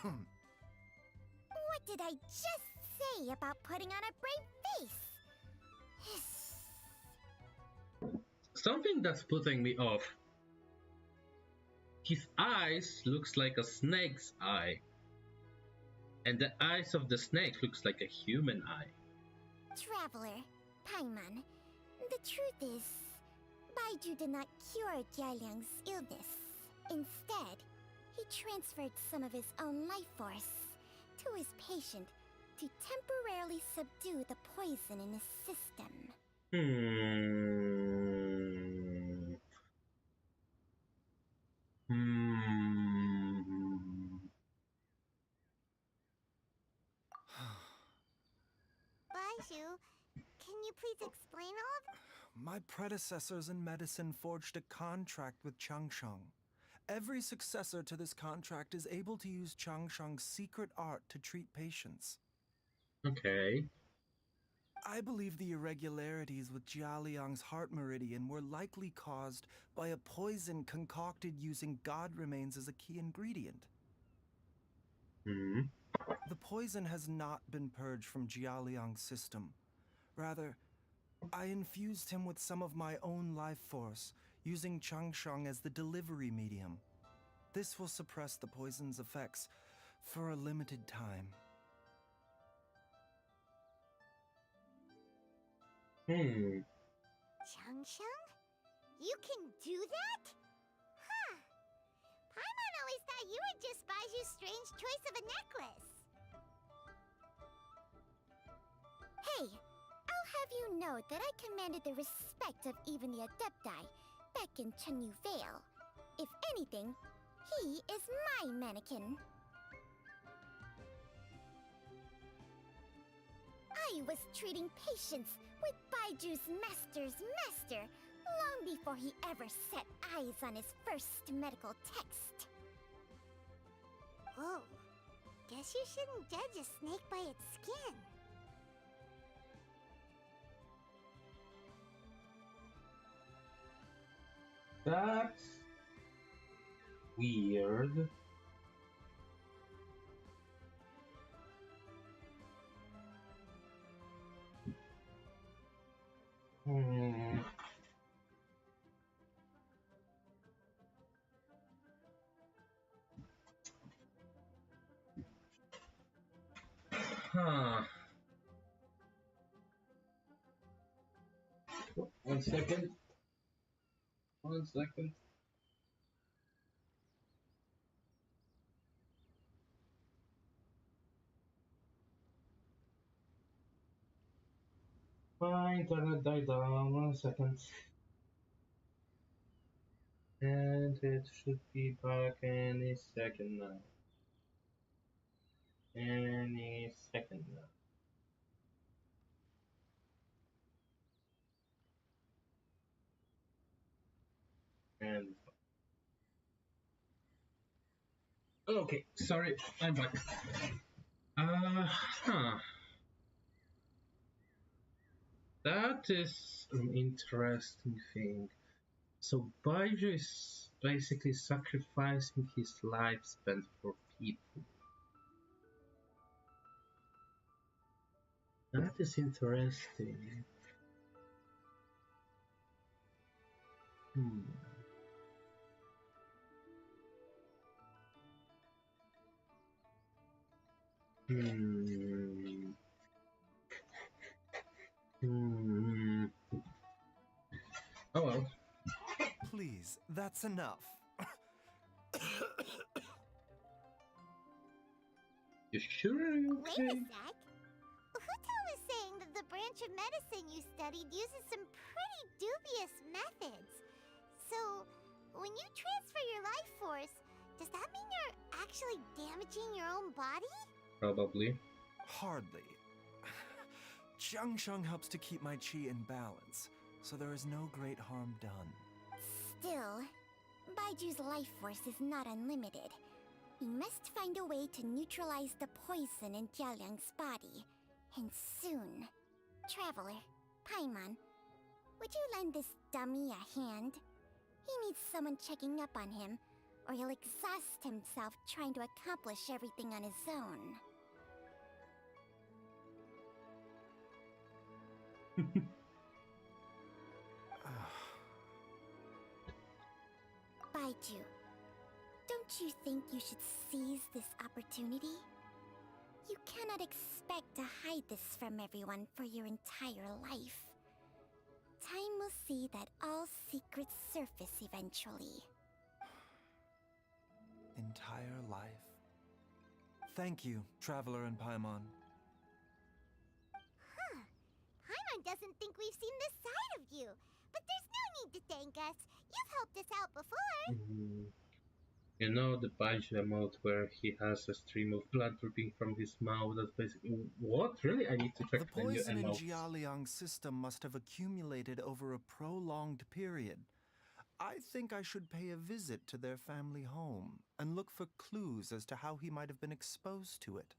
What did I just say about putting on a brave face? Something that's putting me off. His eyes looks like a snake's eye. And the eyes of the snake looks like a human eye. Traveler, Paimon, the truth is, Baizhu did not cure Jialiang's illness. Instead, he transferred some of his own life force to his patient to temporarily subdue the poison in his system. Baizhu, can you please explain all of this? My predecessors in medicine forged a contract with Changsheng. Every successor to this contract is able to use Changsheng's secret art to treat patients. Okay. I believe the irregularities with Jialiang's heart meridian were likely caused by a poison concocted using god remains as a key ingredient. The poison has not been purged from Jialiang's system. Rather, I infused him with some of my own life force, using Changsheng as the delivery medium. This will suppress the poison's effects for a limited time. Changsheng? You can do that? Huh. Paimon always thought you were just Baizhu's strange choice of a necklace. Hey, I'll have you know that I commanded the respect of even the Adepti back in Chenyu Vale. If anything, he is my mannequin. I was treating patients with Baiju's master's master long before he ever set eyes on his first medical text. Whoa. Guess you shouldn't judge a snake by its skin. That's weird. Huh. One second. My internet died down. 1 second. And it should be back any second now. Any second now. And okay, sorry, I'm back. Huh. That is an interesting thing. So Baizhu is basically sacrificing his lifespan for people. That is interesting. Hmm. Hmm. Hmm. Oh well. Please, that's enough. You sure? Wait Okay. a sec. Huto was saying that the branch of medicine you studied uses some pretty dubious methods. So, when you transfer your life force, does that mean you're actually damaging your own body? Probably. Hardly. Jiangsheng helps to keep my chi in balance, so there is no great harm done. Still, Baiju's life force is not unlimited. We must find a way to neutralize the poison in Jialiang's body. And soon. Traveler, Paimon, would you lend this dummy a hand? He needs someone checking up on him, or he'll exhaust himself trying to accomplish everything on his own. Baizhu, don't you think you should seize this opportunity? You cannot expect to hide this from everyone for your entire life. Time will see that all secrets surface eventually. Entire life. Thank you, Traveler and Paimon. Huh. Paimon doesn't think we've seen this side of you. But there's no need to thank us. You've helped us out before. You know the Baizhu emote where he has a stream of blood dripping from his mouth? That's basically... What? Really? I need to check The the new poison in emotes. Jialiang's system must have accumulated over a prolonged period. I think I should pay a visit to their family home and look for clues as to how he might have been exposed to it.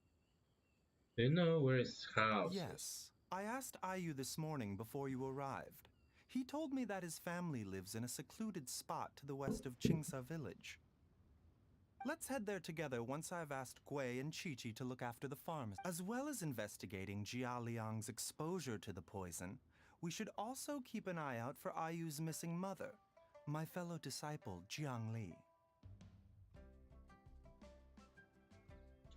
Do you know where his house is? Yes. I asked Ayu this morning before you arrived. He told me that his family lives in a secluded spot to the west of Qingsa village. Let's head there together once I've asked Gui and Qiqi to look after the farm. As well as investigating Jia Liang's exposure to the poison, we should also keep an eye out for Ayu's missing mother, my fellow disciple Jiang Li.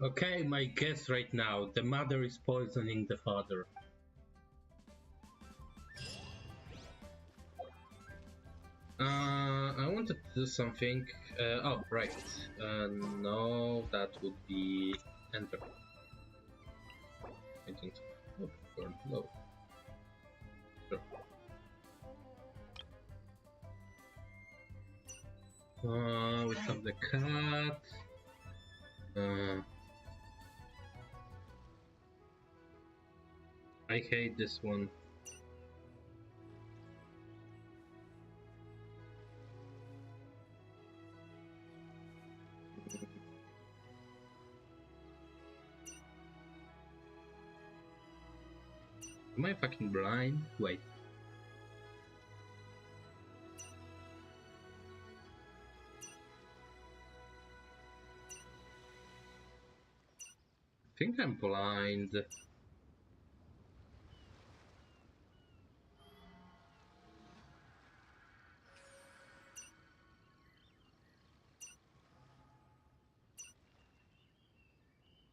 Okay, my guess right now. The mother is poisoning the father. I wanted to do something. Oh, right. No, that would be enter. I think so. Oh, burn low. Sure. We have the cat. I hate this one. Am I fucking blind? Wait. I think I'm blind.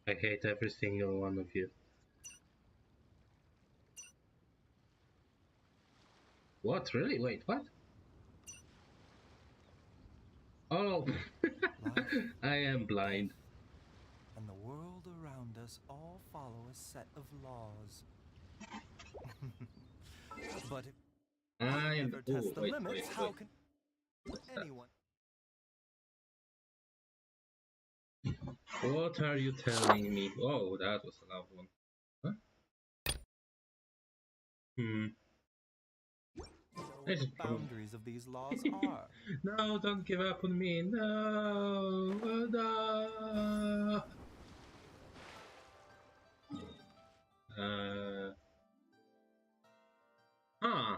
I hate every single one of you. What? Really? Wait, what? Oh, I am blind. And the world around us all follow a set of laws. But if I you am. never Oh, test the wait, limits, wait, how wait. can What's that? anyone? What are you telling me? Oh, that was a loud one. Huh? Hmm. What the boundaries of these laws are. No, don't give up on me. No, no. Huh.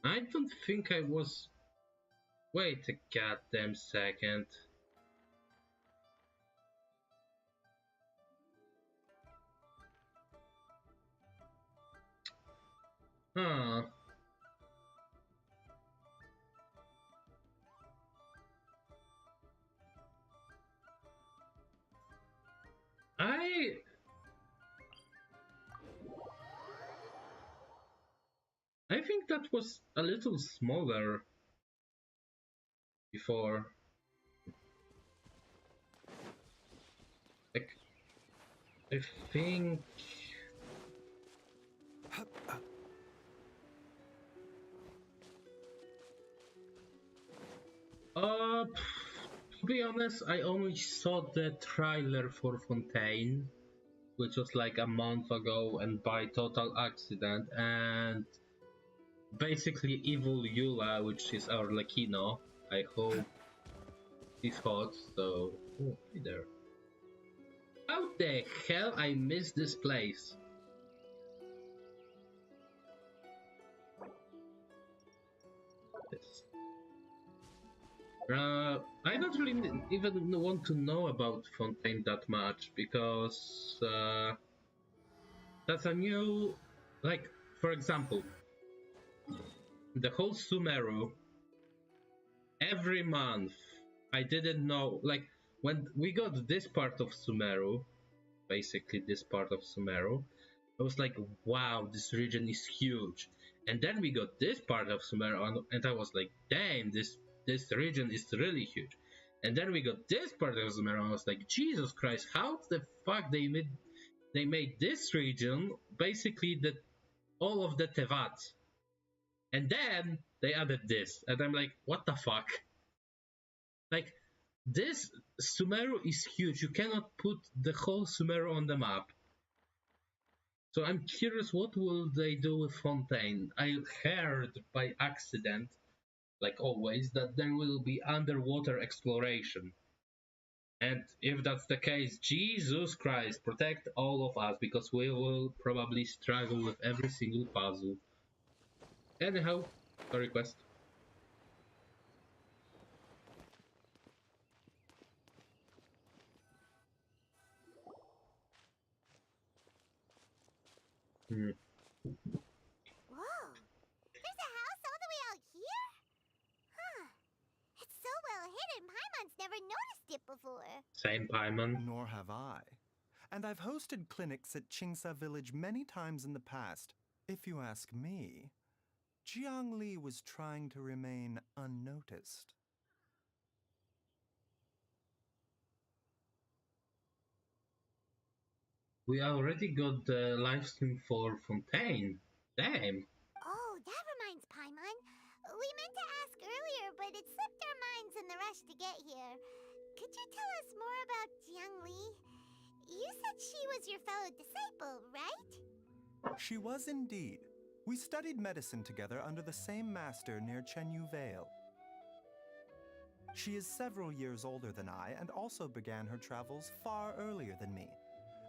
I don't think I was. Wait a goddamn second. Huh. I think that was a little smaller before. Like, I think. To be honest, I only saw the trailer for Fontaine, which was like a month ago, and by total accident, and basically Evil Eula, which is our Lakino. I hope he's hot, so. Oh, hey there. How the hell I missed this place? This. I don't really even want to know about Fontaine that much because that's a new, like, for example, the whole Sumeru. Every month, I didn't know, like, when we got this part of Sumeru, basically this part of Sumeru, I was like, wow, this region is huge. And then we got this part of Sumeru, and I was like, damn, this region is really huge. And then we got this part of Sumeru, and I was like, Jesus Christ, how the fuck they made this region basically all of the Tevat. And then they added this, and I'm like, what the fuck? Like, this Sumeru is huge. You cannot put the whole Sumeru on the map. So I'm curious, what will they do with Fontaine? I heard by accident, like always, that there will be underwater exploration. And if that's the case, Jesus Christ, protect all of us, because we will probably struggle with every single puzzle. Anyhow, sorry, quest. Hmm. Whoa! There's a house all the way out here? Huh. It's so well hidden, Paimon's never noticed it before. Same, Paimon. Nor have I. And I've hosted clinics at Qingsa Village many times in the past. If you ask me, Jiangli was trying to remain unnoticed. We already got the live stream for Fontaine. Damn. Oh, that reminds Paimon. We meant to ask earlier, but it slipped our minds in the rush to get here. Could you tell us more about Jiangli? You said she was your fellow disciple, right? She was indeed. We studied medicine together under the same master near Chenyu Vale. She is several years older than I and also began her travels far earlier than me.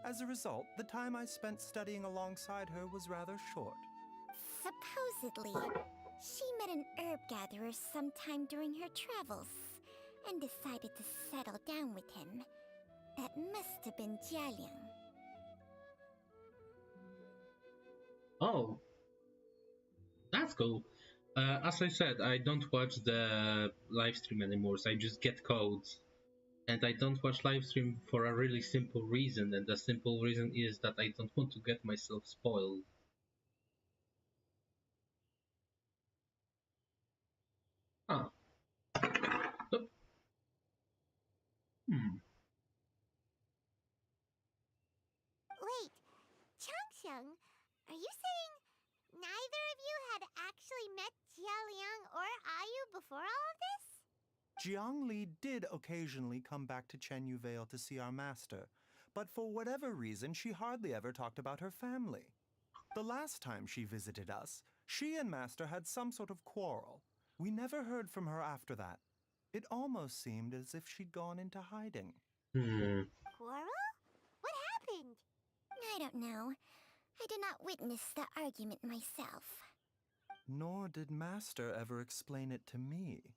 As a result, the time I spent studying alongside her was rather short. Supposedly, she met an herb gatherer sometime during her travels and decided to settle down with him. That must have been Jialiang. Oh, that's cool. As I said, I don't watch the live stream anymore, so I just get codes. And I don't watch live stream for a really simple reason, and the simple reason is that I don't want to get myself spoiled. Ah. Nope. Wait, Changxiang, are you saying before all of this? Jiang Li did occasionally come back to Chenyu Vale to see our master, but for whatever reason, she hardly ever talked about her family. The last time she visited us, she and Master had some sort of quarrel. We never heard from her after that. It almost seemed as if she'd gone into hiding. Quarrel? What happened? I don't know. I did not witness the argument myself. Nor did Master ever explain it to me.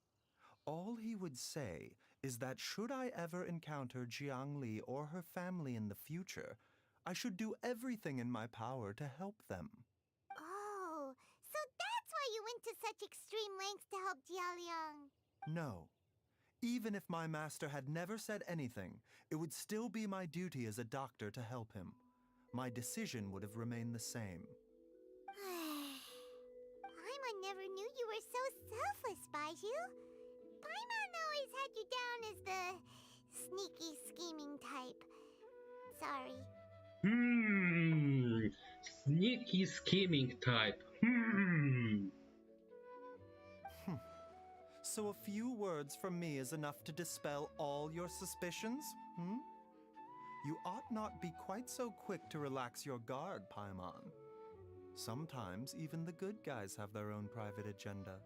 All he would say is that should I ever encounter Jiang Li or her family in the future, I should do everything in my power to help them. Oh, so that's why you went to such extreme lengths to help Jialiang. No. Even if my master had never said anything, it would still be my duty as a doctor to help him. My decision would have remained the same. Paimon never knew you were so selfless, Baizhu. Paimon always had you down as the sneaky, scheming type. Sorry. Sneaky scheming type. So a few words from me is enough to dispel all your suspicions, You ought not be quite so quick to relax your guard, Paimon. Sometimes even the good guys have their own private agenda.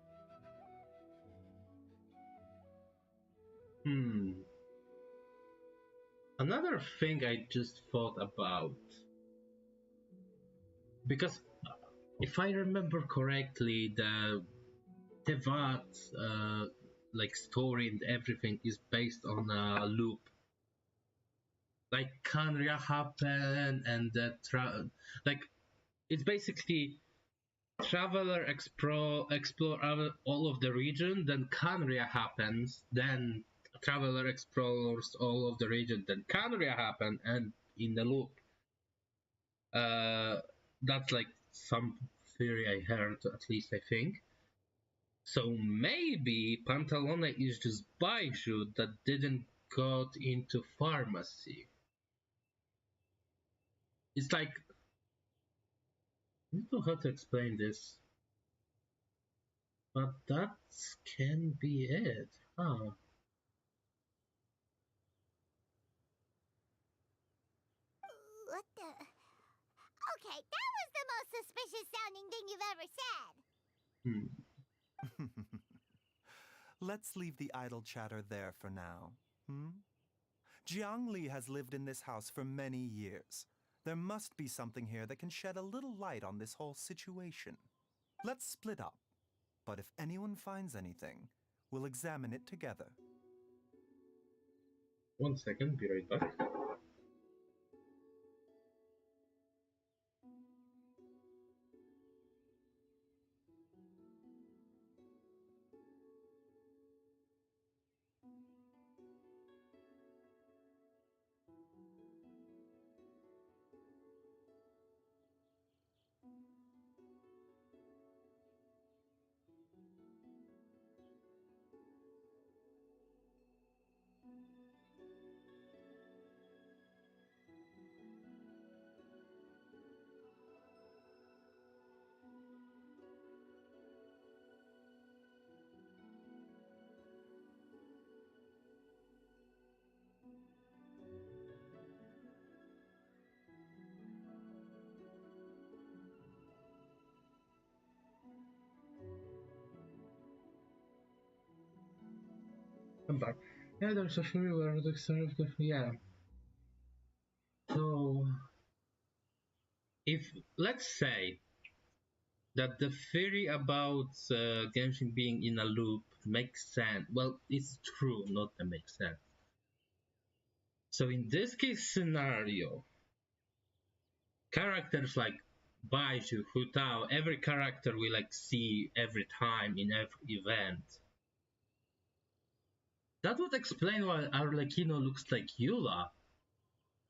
Another thing I just thought about, because if I remember correctly, the Tevat story and everything is based on a loop. Like Kanria happen and it's basically traveler explore all of the region, then Kanria happens, then traveler explores all of the region, then Kanria happen, and in the loop. That's like some theory I heard, at least I think. So maybe Pantalone is just Baizhu that didn't got into pharmacy. It's like, I don't know how to explain this, but that can be it, huh? What the? Okay, that was the most suspicious sounding thing you've ever said. Let's leave the idle chatter there for now, Jiang Li has lived in this house for many years. There must be something here that can shed a little light on this whole situation. Let's split up, but if anyone finds anything, we'll examine it together. 1 second, be right back. I'm back. Yeah, there's a theory where the center of the So, if let's say that the theory about Genshin being in a loop makes sense, well, it's true, not that makes sense. So in this case scenario, characters like Baizhu, Hu Tao, every character we see every time in every event. That would explain why Arlecchino looks like Eula,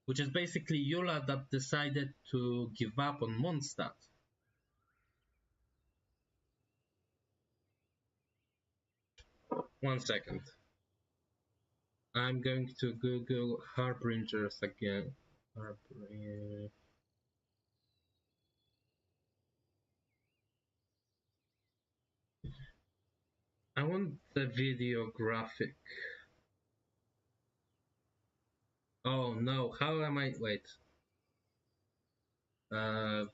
which is basically Eula that decided to give up on Mondstadt. One second. I'm going to Google Harbingers again. Harbinger. I want the video graphic. Oh no, how am I? Wait. Let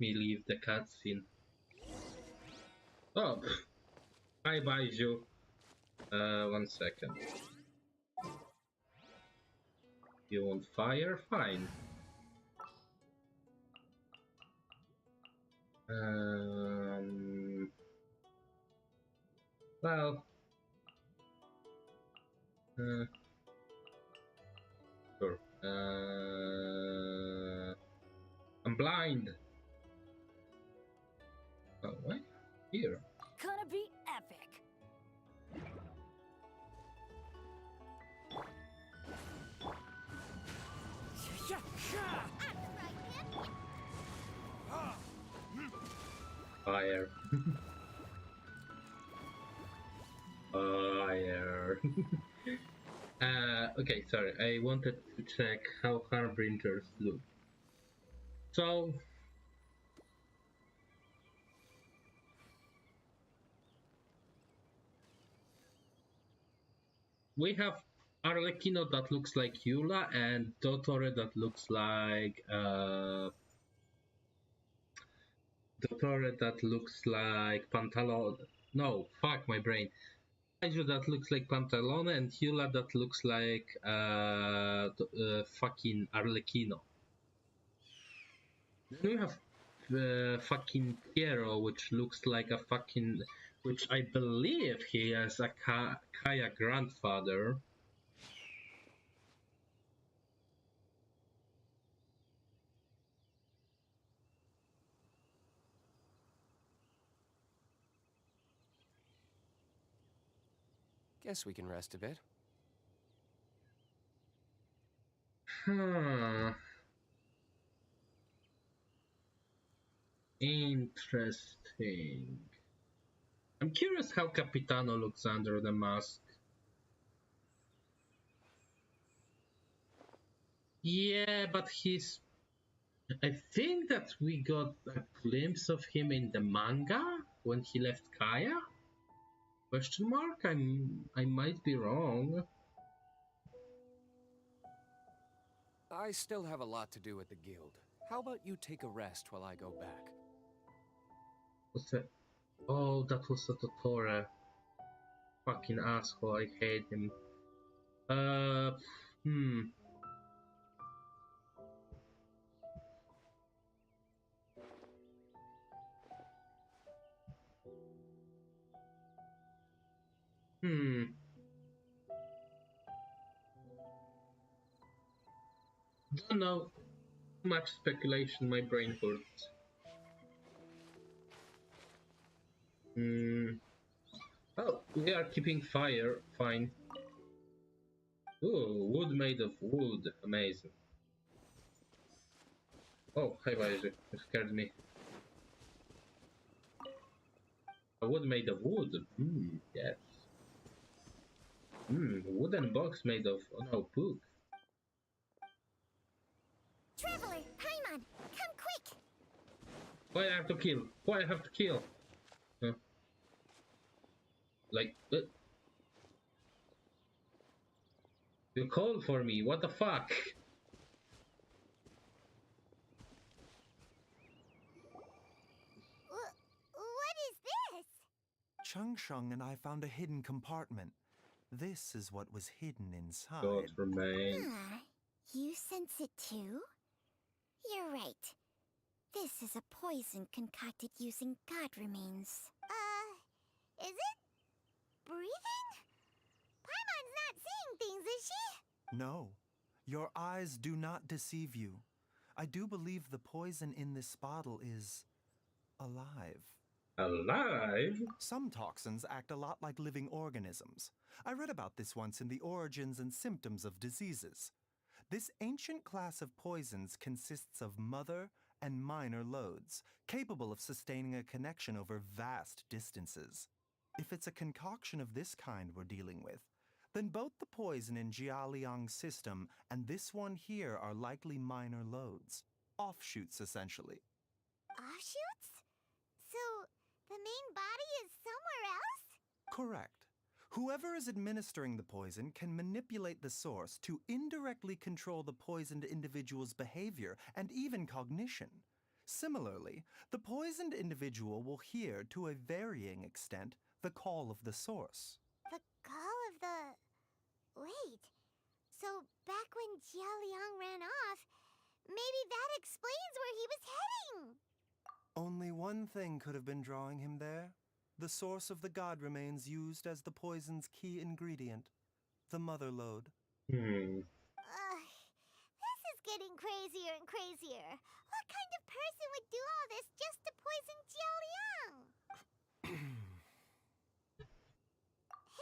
me leave the cutscene. Oh, hi Baizhu. 1 second. You want fire? Fine. Well, sure. I'm blind. Oh, what? Here. Gonna be epic. Fire. Fire. Okay, sorry. I wanted to check how harbingers look. So, we have Arlecchino that looks like Eula and Dottore that looks like Pantalone. No, fuck my brain. Baizhu that looks like Pantalone and Eula that looks like fucking Arlecchino. Then we have fucking Piero, which looks like a fucking, which I believe he is a Kaya grandfather. Guess we can rest a bit. Interesting. I'm curious how Capitano looks under the mask. Yeah, but he's... I think that we got a glimpse of him in the manga when he left Kaya? Question mark? I might be wrong. I still have a lot to do at the guild. How about you take a rest while I go back? What's that? Oh, that was the Dottore. Fucking asshole, I hate him. Hmm. Don't know. Too much speculation, my brain hurts. Oh, we are keeping fire. Fine. Ooh, wood made of wood. Amazing. Oh, hi Baizhu. You scared me. A wood made of wood. Yes. Wooden box made of... Oh no, book. Traveler, Paimon, come quick! Why I have to kill? Why I have to kill? Huh? Like... You called for me, what the fuck? What is this? Chung Shung and I found a hidden compartment. This is what was hidden inside. God remain. You sense it too? You're right. This is a poison concocted using god remains. Is it? Breathing? Paimon's not seeing things, is she? No. Your eyes do not deceive you. I do believe the poison in this bottle is... alive. Alive? Some toxins act a lot like living organisms. I read about this once in the Origins and Symptoms of Diseases. This ancient class of poisons consists of mother and minor loads, capable of sustaining a connection over vast distances. If it's a concoction of this kind we're dealing with, then both the poison in Jialiang's system and this one here are likely minor loads. Offshoots, essentially. Offshoots? So, the main body is somewhere else? Correct. Whoever is administering the poison can manipulate the source to indirectly control the poisoned individual's behavior and even cognition. Similarly, the poisoned individual will hear, to a varying extent, the call of the source. The call of the... Wait. So back when Jia Liang ran off, maybe that explains where he was heading! Only one thing could have been drawing him there. The source of the god remains used as the poison's key ingredient, the mother lode. This is getting crazier and crazier. What kind of person would do all this just to poison Jia Liang?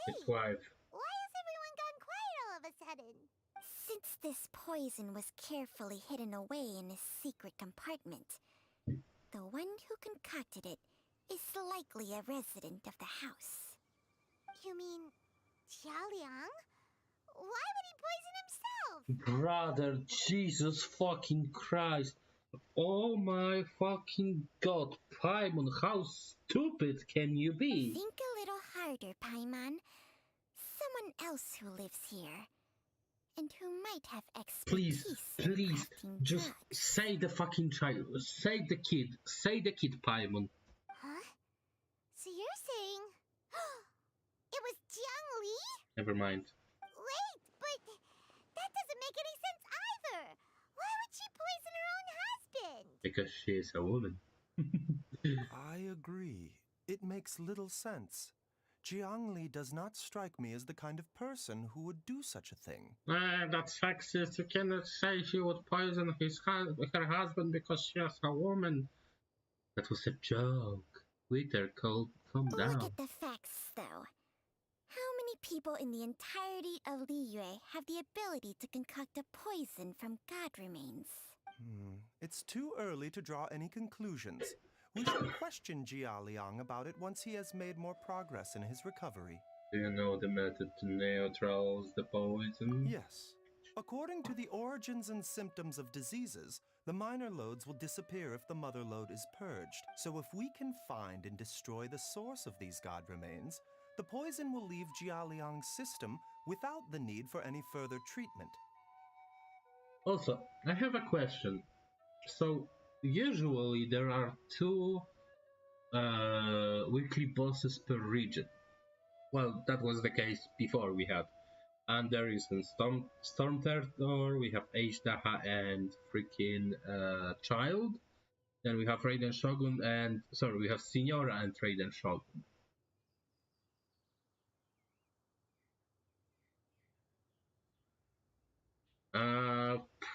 His wife. Why has everyone gone quiet all of a sudden? Since this poison was carefully hidden away in a secret compartment, the one who concocted it is likely a resident of the house. You mean Jia Liang? Why would he poison himself? Brother, Jesus fucking Christ. Oh my fucking god, Paimon, how stupid can you be? Think a little harder, Paimon. Someone else who lives here, and who might have expertise. Please, just say the fucking child. Say the kid, Paimon. Huh? So you're saying it was Jiang Li? Never mind. Wait, but that doesn't make any sense either. Why would she poison her own husband? Because she is a woman. I agree. It makes little sense. Jiang Li does not strike me as the kind of person who would do such a thing. That's sexist. You cannot say she would poison her husband because she is a woman. That was a joke. Wither, calm down. Look at the facts, though. How many people in the entirety of Liyue have the ability to concoct a poison from god remains? It's too early to draw any conclusions. We should question Jia Liang about it once he has made more progress in his recovery. Do you know the method to neutralize the poison? Yes. According to the origins and symptoms of diseases, the minor lodes will disappear if the mother lode is purged. So if we can find and destroy the source of these god remains, the poison will leave Jia Liang's system without the need for any further treatment. Also, I have a question. So, usually there are 2 weekly bosses per region. Well, that was the case before we had. And there is Storm Turtle, we have Aishdaha and freaking Child. Then we have Raiden Shogun and... Sorry, we have Signora and Raiden Shogun.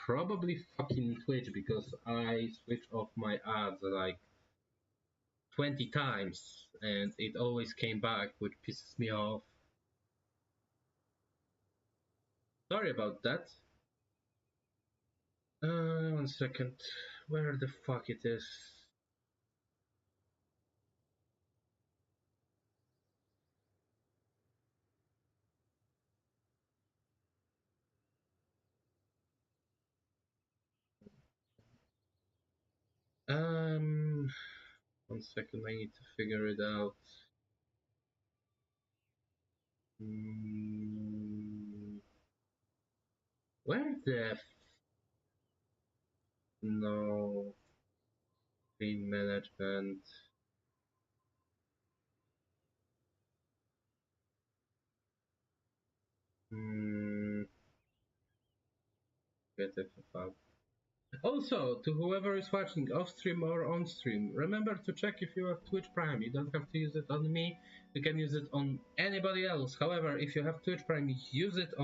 Probably fucking Twitch, because I switch off my ads like 20 times and it always came back, which pisses me off. Sorry about that. 1 second. Where the fuck it is? Um, 1 second, I need to figure it out. Where the no screen management? Get the fuck. Also, to whoever is watching off stream or on stream, remember to check if you have Twitch Prime. You don't have to use it on me, you can use it on anybody else. However, if you have Twitch Prime, use it,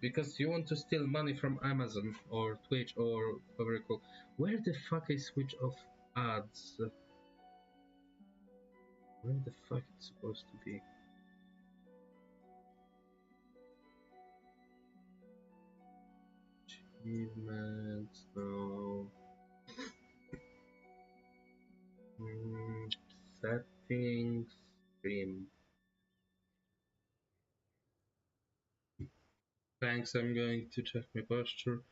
because you want to steal money from Amazon or Twitch or whatever you call. Where the fuck is switch off ads? Where the fuck it's supposed to be? Achievements, no. Settings, stream. Thanks, I'm going to check my posture.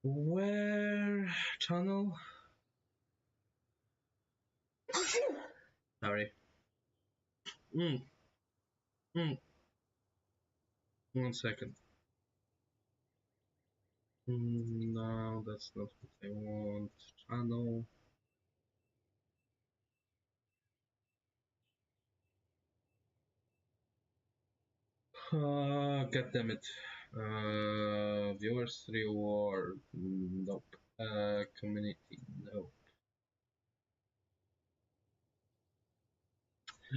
Where? Channel? Sorry. Mm, mm. 1 second. No, that's not what I want. Channel. God damn it. Viewers reward. Nope. Community. Nope.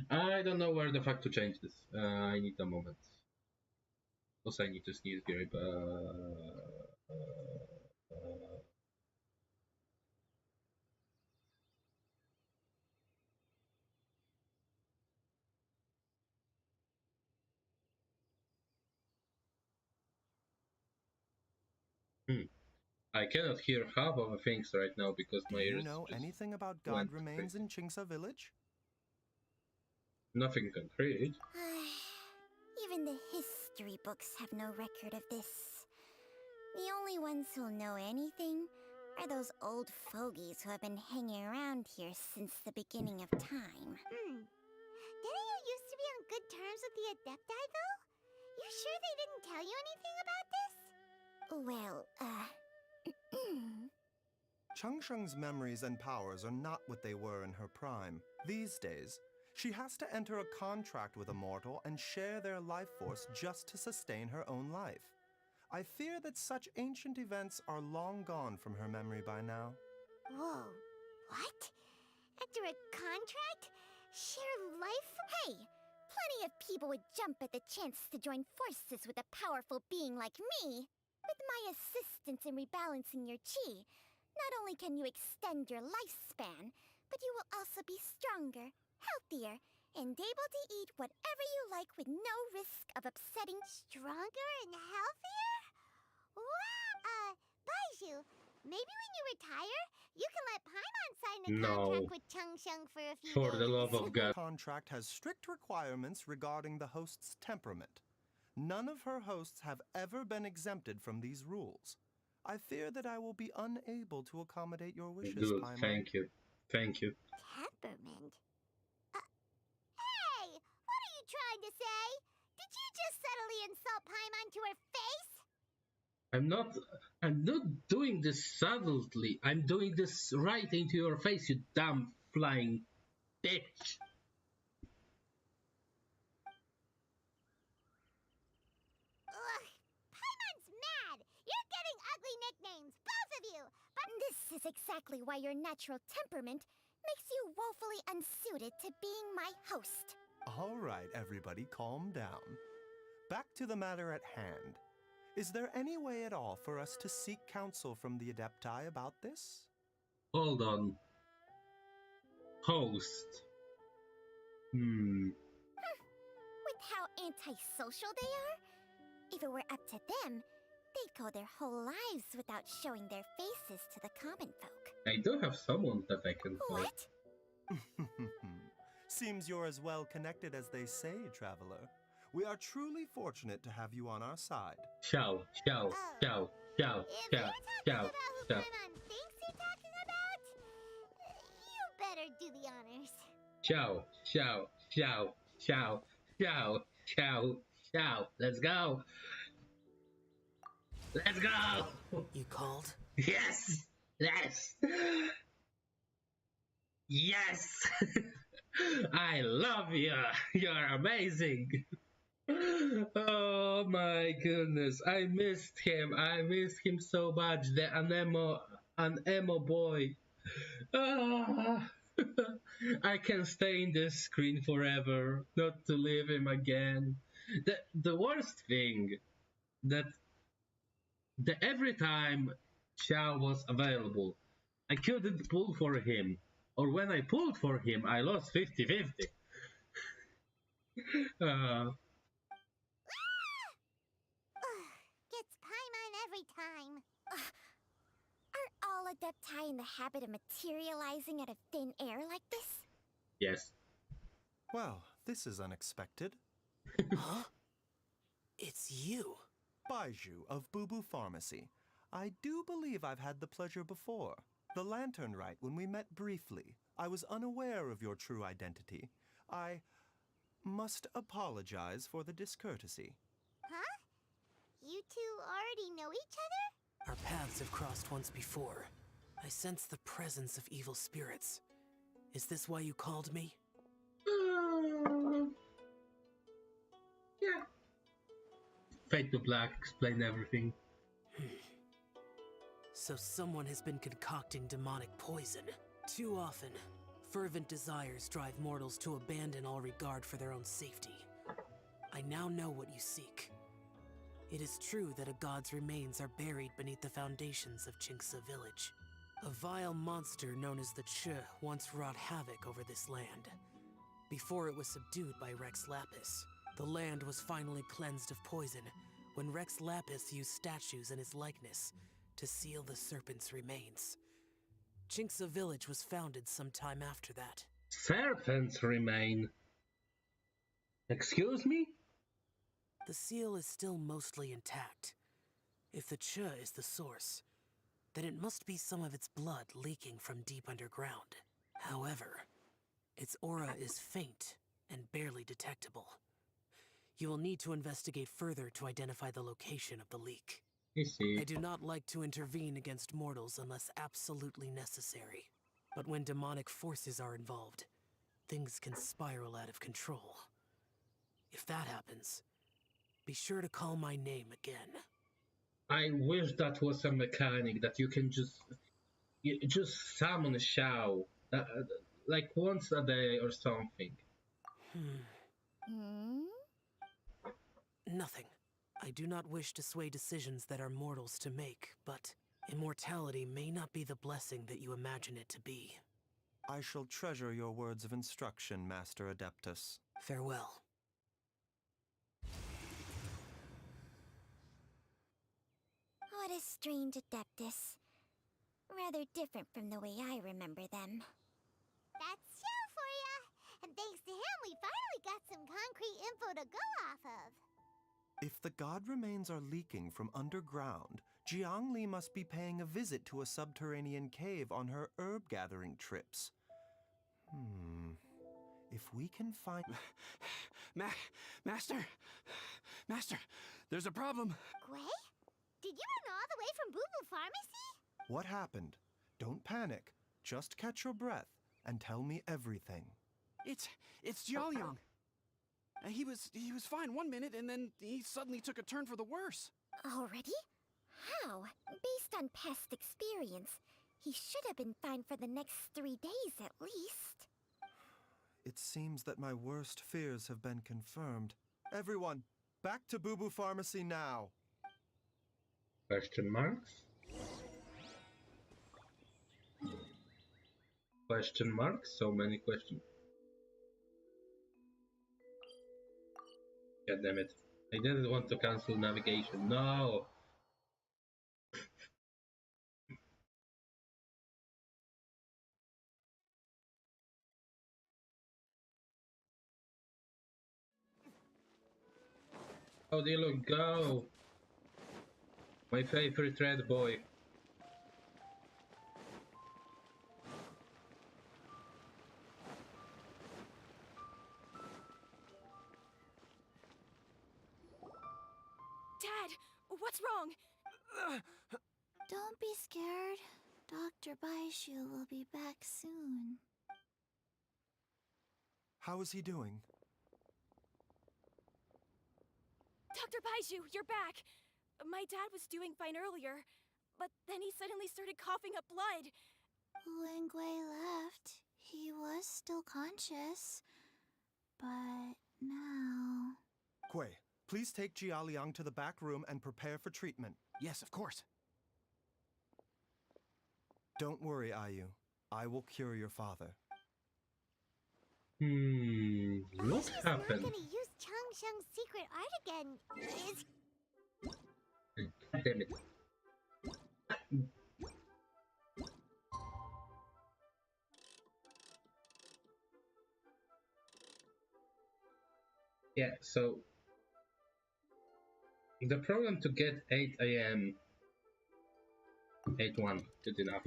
I don't know where the fuck to change this. I need a moment. Also, I need to sneeze grape. I cannot hear half of the things right now because Do my you ears know just anything about went God remains crazy. in Chingsa village? Nothing concrete. Even the history books have no record of this. The only ones who'll know anything are those old fogies who have been hanging around here since the beginning of time. Didn't you used to be on good terms with the Adepti, though? You sure they didn't tell you anything about this? Well, Changsheng's memories and powers are not what they were in her prime. These days, she has to enter a contract with a mortal and share their life force just to sustain her own life. I fear that such ancient events are long gone from her memory by now. Whoa, what? After a contract? Share life? hey! Plenty of people would jump at the chance to join forces with a powerful being like me. With my assistance in rebalancing your chi, not only can you extend your lifespan, but you will also be stronger, healthier, and able to eat whatever you like with no risk of upsetting. Stronger and healthier? Wow! Baizhu, maybe when you retire, you can let Paimon sign a No. contract with Changsheng for a few For days. the love of God. The contract has strict requirements regarding the host's temperament. None of her hosts have ever been exempted from these rules. I fear that I will be unable to accommodate your wishes, Good, Paimon. thank you. Thank you. Temperament? Hey! What are you trying to say? Did you just subtly insult Paimon to her face? I'm not doing this subtly. I'm doing this right into your face, you damn flying bitch. Ugh! Paimon's mad! You're getting ugly nicknames, both of you! But This is exactly why your natural temperament makes you woefully unsuited to being my host. All right, everybody, calm down. Back to the matter at hand. Is there any way at all for us to seek counsel from the Adepti about this? Hold on. Host. With how antisocial they are, if it were up to them, they'd go their whole lives without showing their faces to the common folk. I do have someone that I can call. What? Seems you're as well connected as they say, traveler. We are truly fortunate to have you on our side. Ciao, ciao, ciao, ciao, if ciao, you're talking ciao, about who ciao, Paimon thinks you're talking about, you better do the honors. ciao, ciao, ciao, ciao, ciao, ciao, ciao. Let's go. Let's go. You called? Yes, yes, yes. I love you. You're amazing. Oh my goodness, I missed him. I missed him so much. The an emo boy. Ah. I can stay in this screen forever, not to leave him again. The worst thing that every time Xiao was available, I couldn't pull for him, or when I pulled for him, I lost 50-50. Gets Paimon every time. Are all Adepti in the habit of materializing out of thin air like this? Yes. Well, this is unexpected. Huh? It's you. Baizhu of Boo Boo Pharmacy. I do believe I've had the pleasure before. The Lantern Rite when we met briefly. I was unaware of your true identity. must apologize for the discourtesy. Huh? You two already know each other? Our paths have crossed once before. I sense the presence of evil spirits. Is this why you called me? Yeah. Fade to black, explain everything. So someone has been concocting demonic poison. Too often, fervent desires drive mortals to abandon all regard for their own safety. I now know what you seek. It is true that a god's remains are buried beneath the foundations of Chinxa village. A vile monster known as the Ch once wrought havoc over this land. Before it was subdued by Rex Lapis, the land was finally cleansed of poison when Rex Lapis used statues in his likeness to seal the serpent's remains. Chinxa village was founded sometime after that. Serpents remain. Excuse me? The seal is still mostly intact. If the Ch is the source, then it must be some of its blood leaking from deep underground. However, its aura is faint and barely detectable. You will need to investigate further to identify the location of the leak. I do not like to intervene against mortals unless absolutely necessary. But when demonic forces are involved, things can spiral out of control. If that happens, be sure to call my name again. I wish that was a mechanic that you can just summon a Shao, like once a day or something. Nothing. I do not wish to sway decisions that are mortals to make, but immortality may not be the blessing that you imagine it to be. I shall treasure your words of instruction, Master Adeptus. Farewell. What a strange Adeptus. Rather different from the way I remember them. That's Shell for ya! And thanks to him, we finally got some concrete info to go off of. If the god remains are leaking from underground, Jiangli must be paying a visit to a subterranean cave on her herb-gathering trips. If we can find... Master, there's a problem. Gui? Did you run all the way from Boo Boo Pharmacy? What happened? Don't panic. Just catch your breath and tell me everything. It's Jiaoliang. He was fine one minute, and then he suddenly took a turn for the worse. Already? How? Based on past experience, he should have been fine for the next 3 days at least. It seems that my worst fears have been confirmed. Everyone, back to Boo Boo Pharmacy now! Question marks? Question marks? So many questions. God damn it. I didn't want to cancel navigation. No! Oh, Dilo, go! My favorite red boy. Dad, what's wrong? Don't be scared. Dr. Baizhu will be back soon. How is he doing? Dr. Baizhu, you're back! My dad was doing fine earlier, but then he suddenly started coughing up blood. When Gui left, he was still conscious. But now... Gui, please take Jiaoliang to the back room and prepare for treatment. Yes, of course. Don't worry, Ayu. I will cure your father. What happened? Not gonna use Changsheng's secret art again, is... God damn it. Yeah, so the program to get 8 AM 8-1, good enough.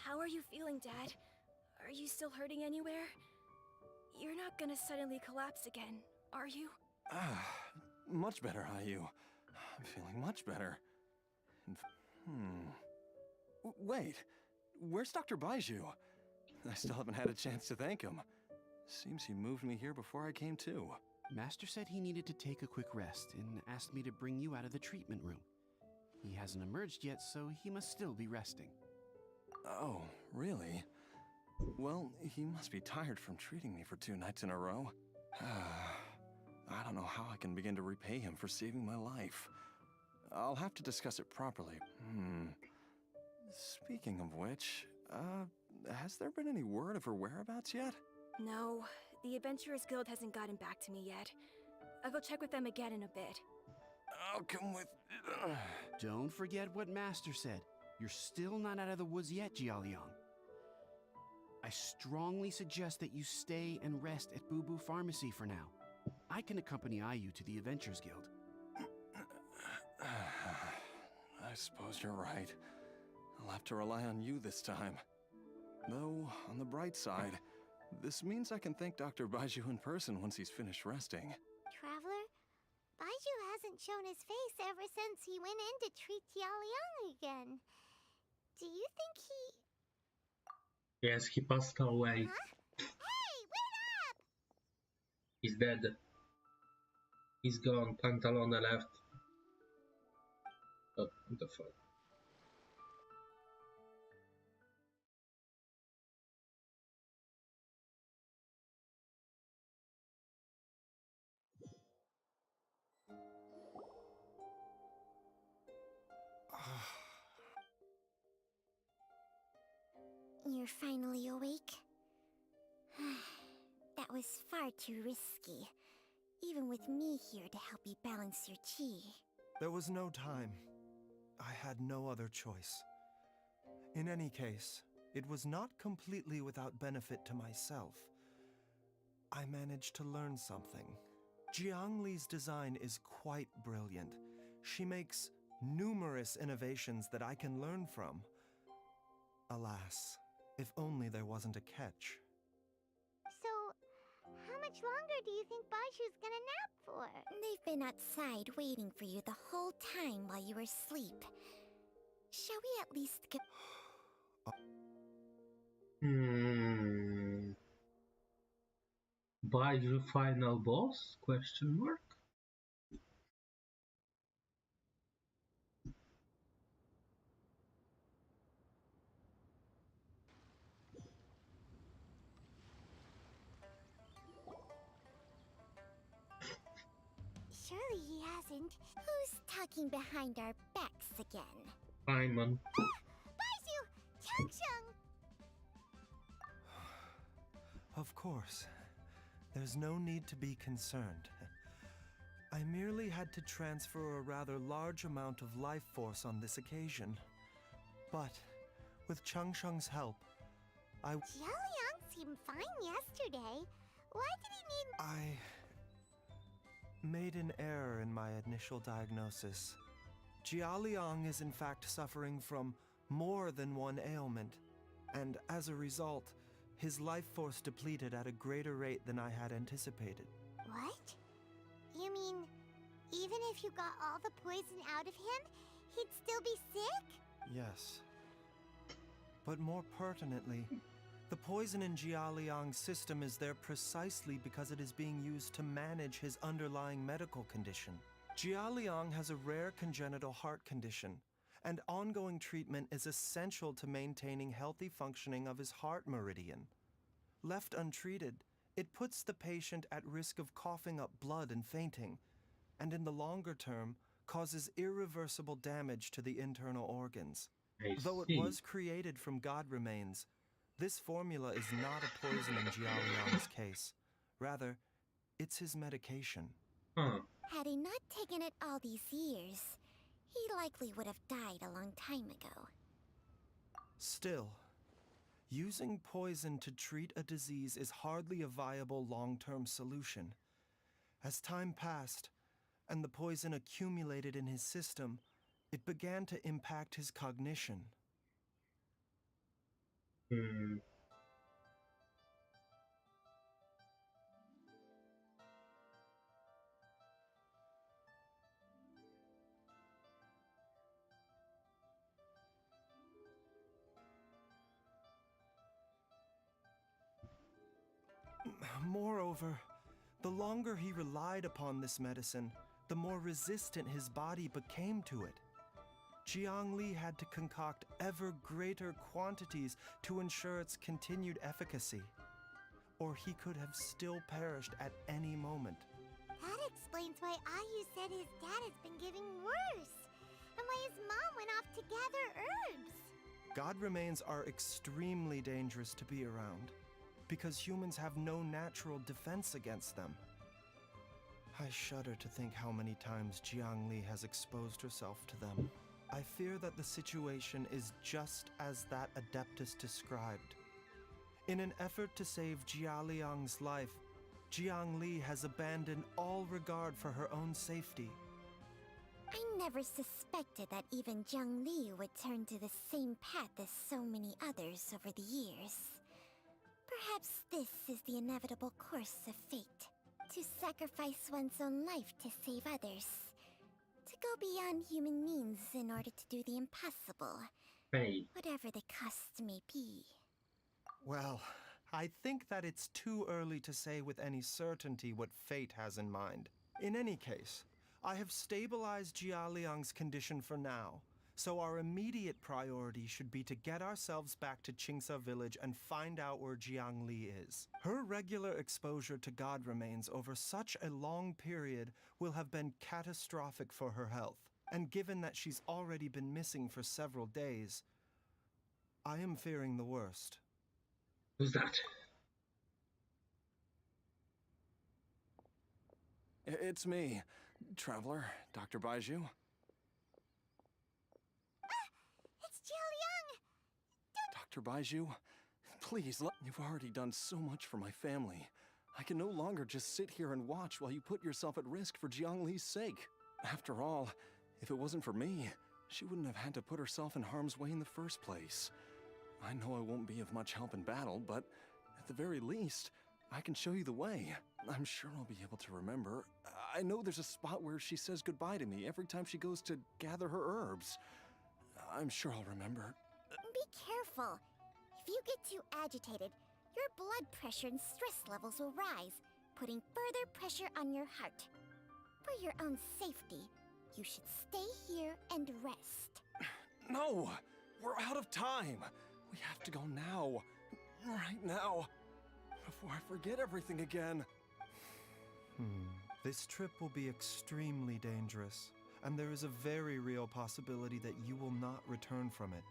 How are you feeling, Dad? Are you still hurting anywhere? You're not gonna suddenly collapse again, are you? Ah, much better, Ayu. I'm feeling much better. Wait, where's Dr. Baizhu? I still haven't had a chance to thank him. Seems he moved me here before I came to. Master said he needed to take a quick rest and asked me to bring you out of the treatment room. He hasn't emerged yet, so he must still be resting. Oh, really? Well, he must be tired from treating me for 2 nights in a row. I don't know how I can begin to repay him for saving my life. I'll have to discuss it properly. Speaking of which, has there been any word of her whereabouts yet? No, the Adventurers Guild hasn't gotten back to me yet. I'll go check with them again in a bit. I'll come with... Don't forget what Master said. You're still not out of the woods yet, Jialiang. I strongly suggest that you stay and rest at Boo Boo Pharmacy for now. I can accompany Ayu to the Adventurers Guild. I suppose you're right. I'll have to rely on you this time. Though, on the bright side, this means I can thank Dr. Baizhu in person once he's finished resting. Traveler, Baizhu hasn't shown his face ever since he went in to treat Jialiang again. Do you think he... Yes, he passed away. Huh? Hey, wait up! He's dead. He's gone. Pantalone left. Oh, what the fuck? You're finally awake? That was far too risky. Even with me here to help you balance your chi. There was no time. I had no other choice. In any case, it was not completely without benefit to myself. I managed to learn something. Jiang Li's design is quite brilliant. She makes numerous innovations that I can learn from. Alas, if only there wasn't a catch. So, how much longer do you think Baizhu's gonna nap for? They've been outside waiting for you the whole time while you were asleep. Shall we at least go? Baizhu final boss? Question mark? Surely he hasn't. Who's talking behind our backs again? Simon. Baizhu! Changsheng! Of course. There's no need to be concerned. I merely had to transfer a rather large amount of life force on this occasion. But, with Changsheng's help, Jialiang seemed fine yesterday. Why did he need... I made an error in my initial diagnosis. Jialiang is in fact suffering from more than one ailment, and as a result, his life force depleted at a greater rate than I had anticipated. What? You mean, even if you got all the poison out of him, he'd still be sick? Yes. But more pertinently, the poison in Jialiang's system is there precisely because it is being used to manage his underlying medical condition. Jialiang has a rare congenital heart condition, and ongoing treatment is essential to maintaining healthy functioning of his heart meridian. Left untreated, it puts the patient at risk of coughing up blood and fainting, and in the longer term, causes irreversible damage to the internal organs. Though it was created from god remains, this formula is not a poison in Jialiang's case. Rather, it's his medication. Had he not taken it all these years, he likely would have died a long time ago. Still, using poison to treat a disease is hardly a viable long-term solution. As time passed, and the poison accumulated in his system, it began to impact his cognition. Moreover, the longer he relied upon this medicine, the more resistant his body became to it. Jiangli had to concoct ever greater quantities to ensure its continued efficacy, or he could have still perished at any moment. That explains why Ayu said his dad has been getting worse, and why his mom went off to gather herbs. God remains are extremely dangerous to be around, because humans have no natural defense against them. I shudder to think how many times Jiangli has exposed herself to them. I fear that the situation is just as that Adeptus described. In an effort to save Jialiang's life, Jiangli has abandoned all regard for her own safety. I never suspected that even Jiangli would turn to the same path as so many others over the years. Perhaps this is the inevitable course of fate. To sacrifice one's own life to save others. To go beyond human means in order to do the impossible. Hey. Whatever the cost may be. Well, I think that it's too early to say with any certainty what fate has in mind. In any case, I have stabilized Jialiang's condition for now, so our immediate priority should be to get ourselves back to Qingce village and find out where Jiangli is. Her regular exposure to God remains over such a long period will have been catastrophic for her health, and given that she's already been missing for several days, I am fearing the worst. Who's that? It's me, Traveler, Dr. Baizhu. It's Jialiang! Dr. Baizhu, please, you've already done so much for my family. I can no longer just sit here and watch while you put yourself at risk for Jiangli's sake. After all, if it wasn't for me, she wouldn't have had to put herself in harm's way in the first place. I know I won't be of much help in battle, but at the very least, I can show you the way. I'm sure I'll be able to remember. I know there's a spot where she says goodbye to me every time she goes to gather her herbs. I'm sure I'll remember. Be careful. If you get too agitated, your blood pressure and stress levels will rise, putting further pressure on your heart. For your own safety, you should stay here and rest. No! We're out of time! We have to go now. Right now. Before I forget everything again. This trip will be extremely dangerous, and there is a very real possibility that you will not return from it.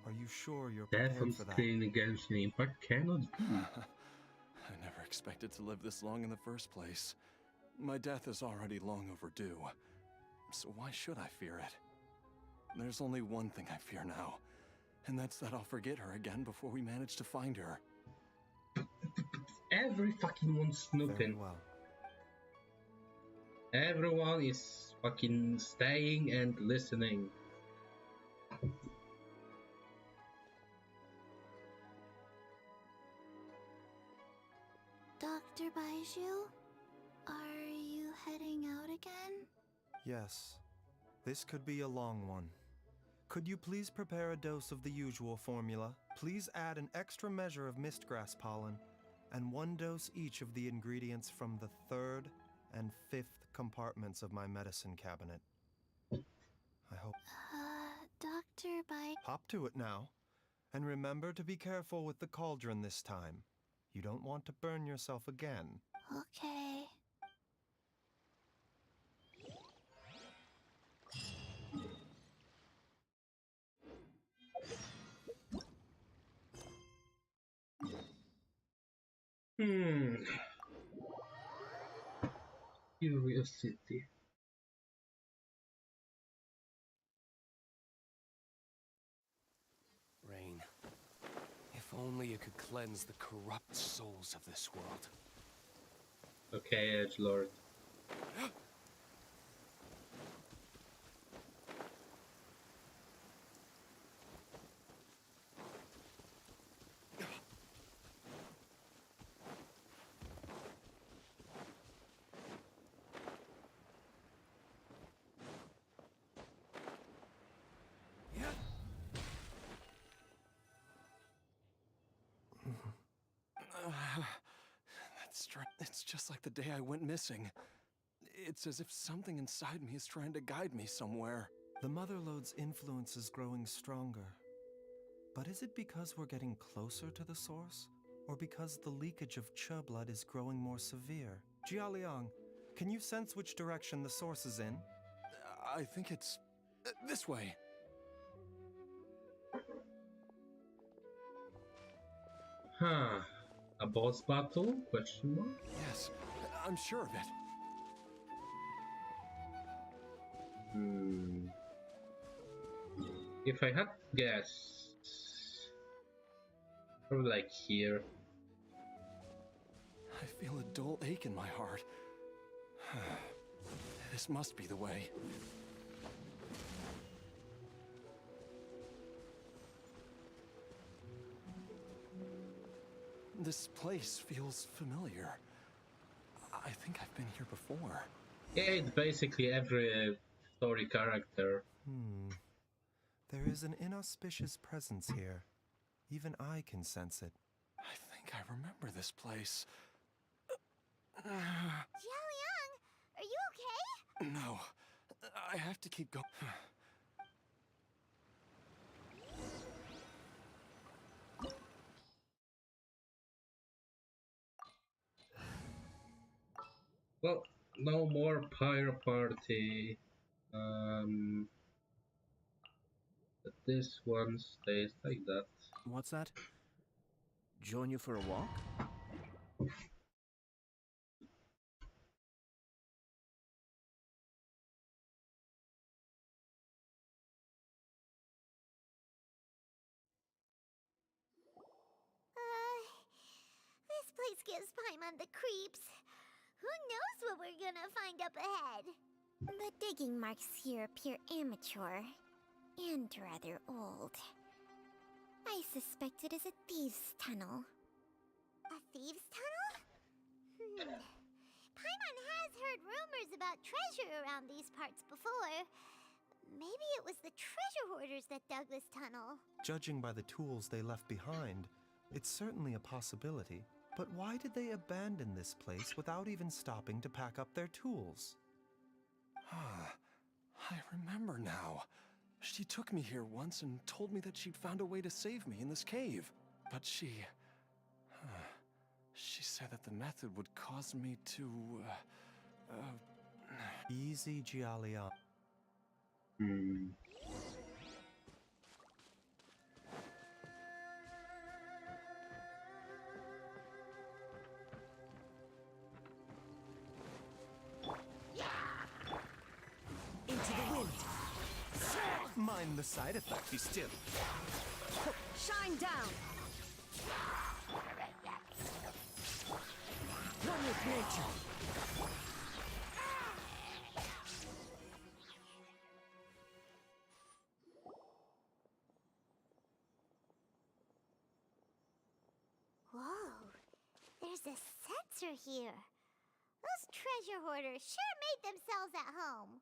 Are you sure you're prepared for that? Playing against the impact cannot be. I never expected to live this long in the first place. My death is already long overdue. So why should I fear it? There's only one thing I fear now, and that's that I'll forget her again before we manage to find her. Every fucking one snooping. Very well. Everyone is fucking staying and listening. Dr. Baizhu, are you heading out again? Yes. This could be a long one. Could you please prepare a dose of the usual formula? Please add an extra measure of mistgrass pollen, and 1 dose each of the ingredients from the 3rd and 5th compartments of my medicine cabinet. I hope... Dr. Hop to it now. And remember to be careful with the cauldron this time. You don't want to burn yourself again. Okay. Curiosity. Rain, if only you could cleanse the corrupt souls of this world. Okay, Edgelord. It's just like the day I went missing. It's as if something inside me is trying to guide me somewhere. The Motherlode's influence is growing stronger. But is it because we're getting closer to the source? Or because the leakage of Che blood is growing more severe? Jialiang, can you sense which direction the source is in? I think it's this way. Huh. A boss battle? Question mark? Yes, I'm sure of it. If I had to guess, probably like here. I feel a dull ache in my heart. This must be the way. This place feels familiar. I think I've been here before. Yeah, it's basically every story character. There is an inauspicious presence here. Even I can sense it. I think I remember this place. Jialiang, are you okay? No, I have to keep going. Well, no more pyro party. But this one stays like that. What's that? Join you for a walk? This place gives Paimon the creeps. Who knows what we're gonna find up ahead? The digging marks here appear amateur and rather old. I suspect it is a thieves' tunnel. A thieves' tunnel? Paimon has heard rumors about treasure around these parts before. Maybe it was the treasure hoarders that dug this tunnel. Judging by the tools they left behind, it's certainly a possibility. But why did they abandon this place without even stopping to pack up their tools? I remember now. She took me here once and told me that she'd found a way to save me in this cave. But she said that the method would cause me to, Easy, Jialiang. Into the wind. Mind the side effect, be still. Shine down. One with nature. Whoa, there's a sensor here. Those treasure hoarders sure made themselves at home.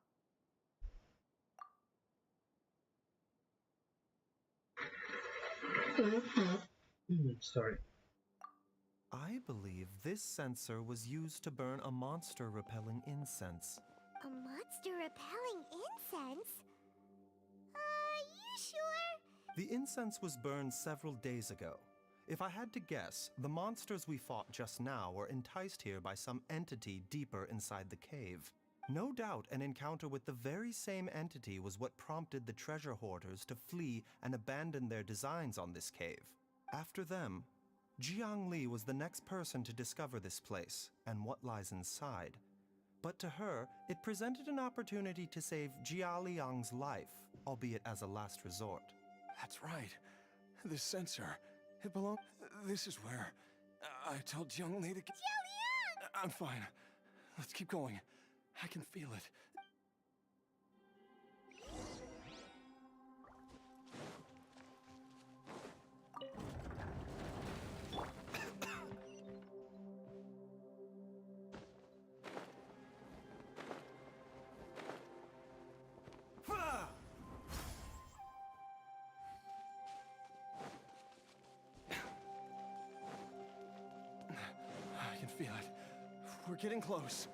Sorry. I believe this sensor was used to burn a monster-repelling incense. A monster-repelling incense? You sure? The incense was burned several days ago. If I had to guess, the monsters we fought just now were enticed here by some entity deeper inside the cave. No doubt an encounter with the very same entity was what prompted the treasure hoarders to flee and abandon their designs on this cave. After them, Jiang Li was the next person to discover this place and what lies inside. But to her, it presented an opportunity to save Jia Liang's life, albeit as a last resort. That's right. This sensor, it belongs. This is where I told Jiang Li to. Jialiang! I'm fine. Let's keep going. I can feel it. I can feel it. We're getting close.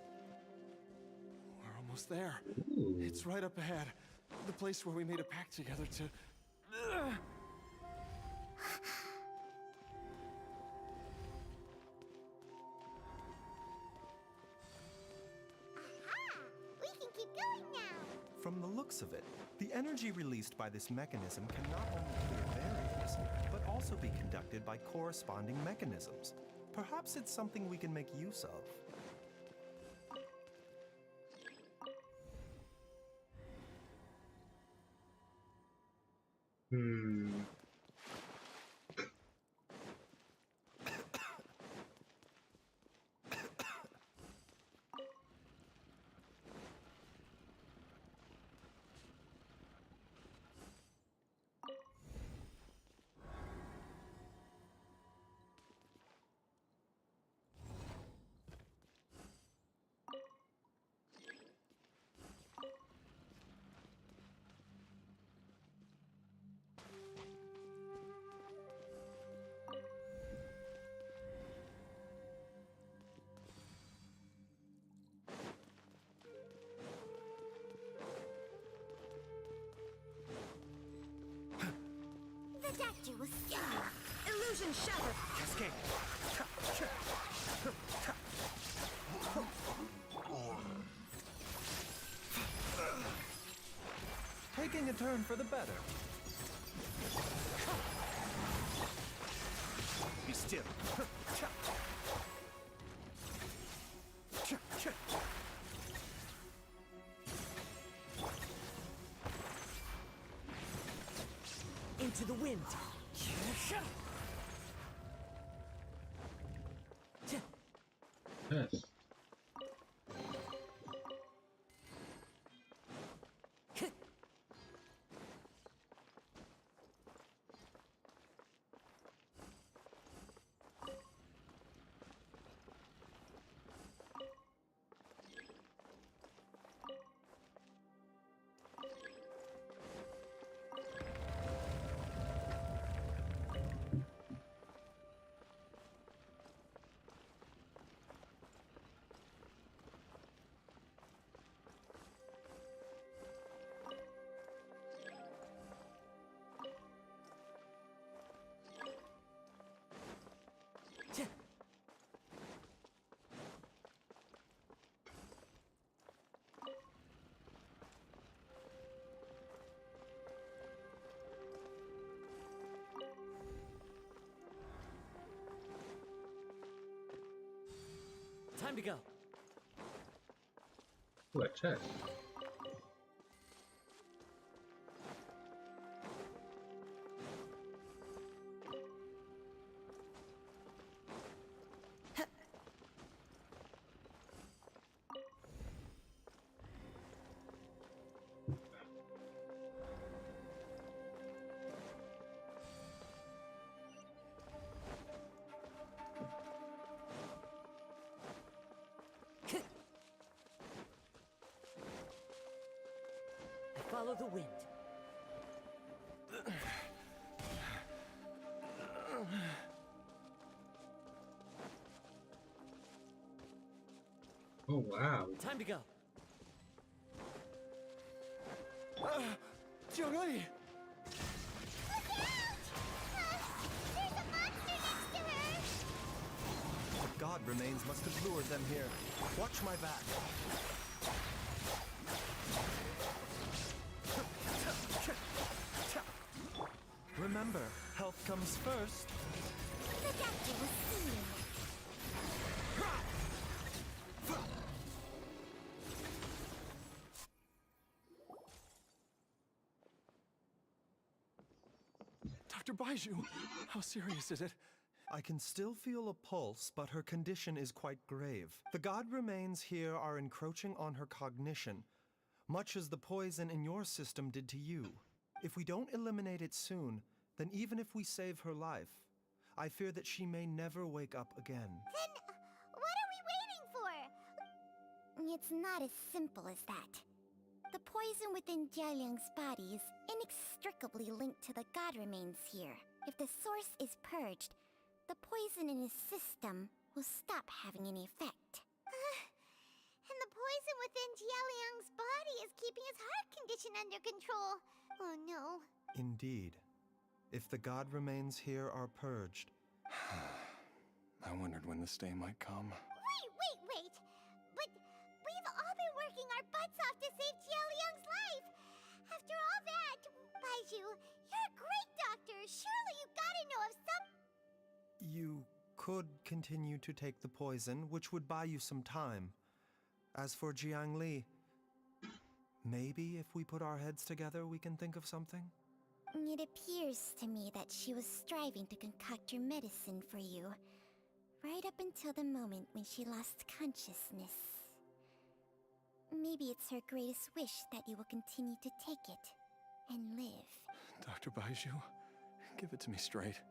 We're almost there. Ooh. It's right up ahead. The place where we made a pact together to... We can keep going now. From the looks of it, the energy released by this mechanism can not only clear barriers, but also be conducted by corresponding mechanisms. Perhaps it's something we can make use of. The doctor was illusion shattered. Cascade! Taking a turn for the better. Be still. Into the wind. Yes. Time to go. Ooh, a chest. Follow the wind. Oh wow. Time to go. Jiangli! The god remains must have lured them here. Watch my back. Remember, health comes first. The doctor was seeing. Dr. Baizhu, how serious is it? I can still feel a pulse, but her condition is quite grave. The god remains here are encroaching on her cognition, much as the poison in your system did to you. If we don't eliminate it soon, then even if we save her life, I fear that she may never wake up again. Then what are we waiting for? It's not as simple as that. The poison within Jialiang's body is inextricably linked to the god remains here. If the source is purged, the poison in his system will stop having any effect. And the poison within Jialiang's body is keeping his heart condition under control. Oh no. Indeed. If the god remains here are purged. I wondered when this day might come. Wait! But we've all been working our butts off to save Jialiang's life! After all that, Baizhu, you're a great doctor! Surely you gotta know of some... You could continue to take the poison, which would buy you some time. As for Jiang Li, maybe if we put our heads together, we can think of something? It appears to me that she was striving to concoct your medicine for you, right up until the moment when she lost consciousness. Maybe it's her greatest wish that you will continue to take it and live. Dr. Baizhu, give it to me straight.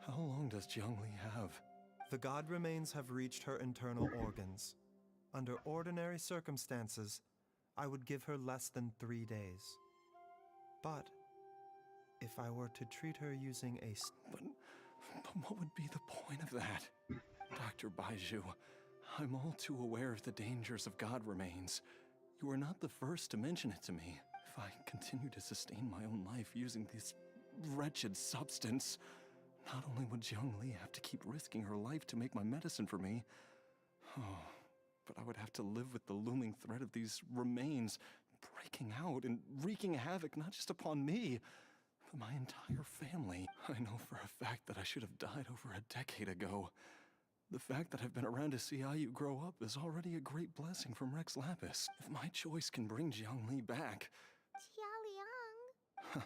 How long does Jiang Li have? The god remains have reached her internal organs. Under ordinary circumstances, I would give her less than 3 days. But if I were to treat her using a... But what would be the point of that? Dr. Baizhu, I'm all too aware of the dangers of god remains. You are not the first to mention it to me. If I continue to sustain my own life using this wretched substance, not only would Jiang Li have to keep risking her life to make my medicine for me, but I would have to live with the looming threat of these remains breaking out and wreaking havoc not just upon me, but my entire family. I know for a fact that I should have died over a decade ago. The fact that I've been around to see how you grow up is already a great blessing from Rex Lapis. If my choice can bring Jiang Li back... Jialiang?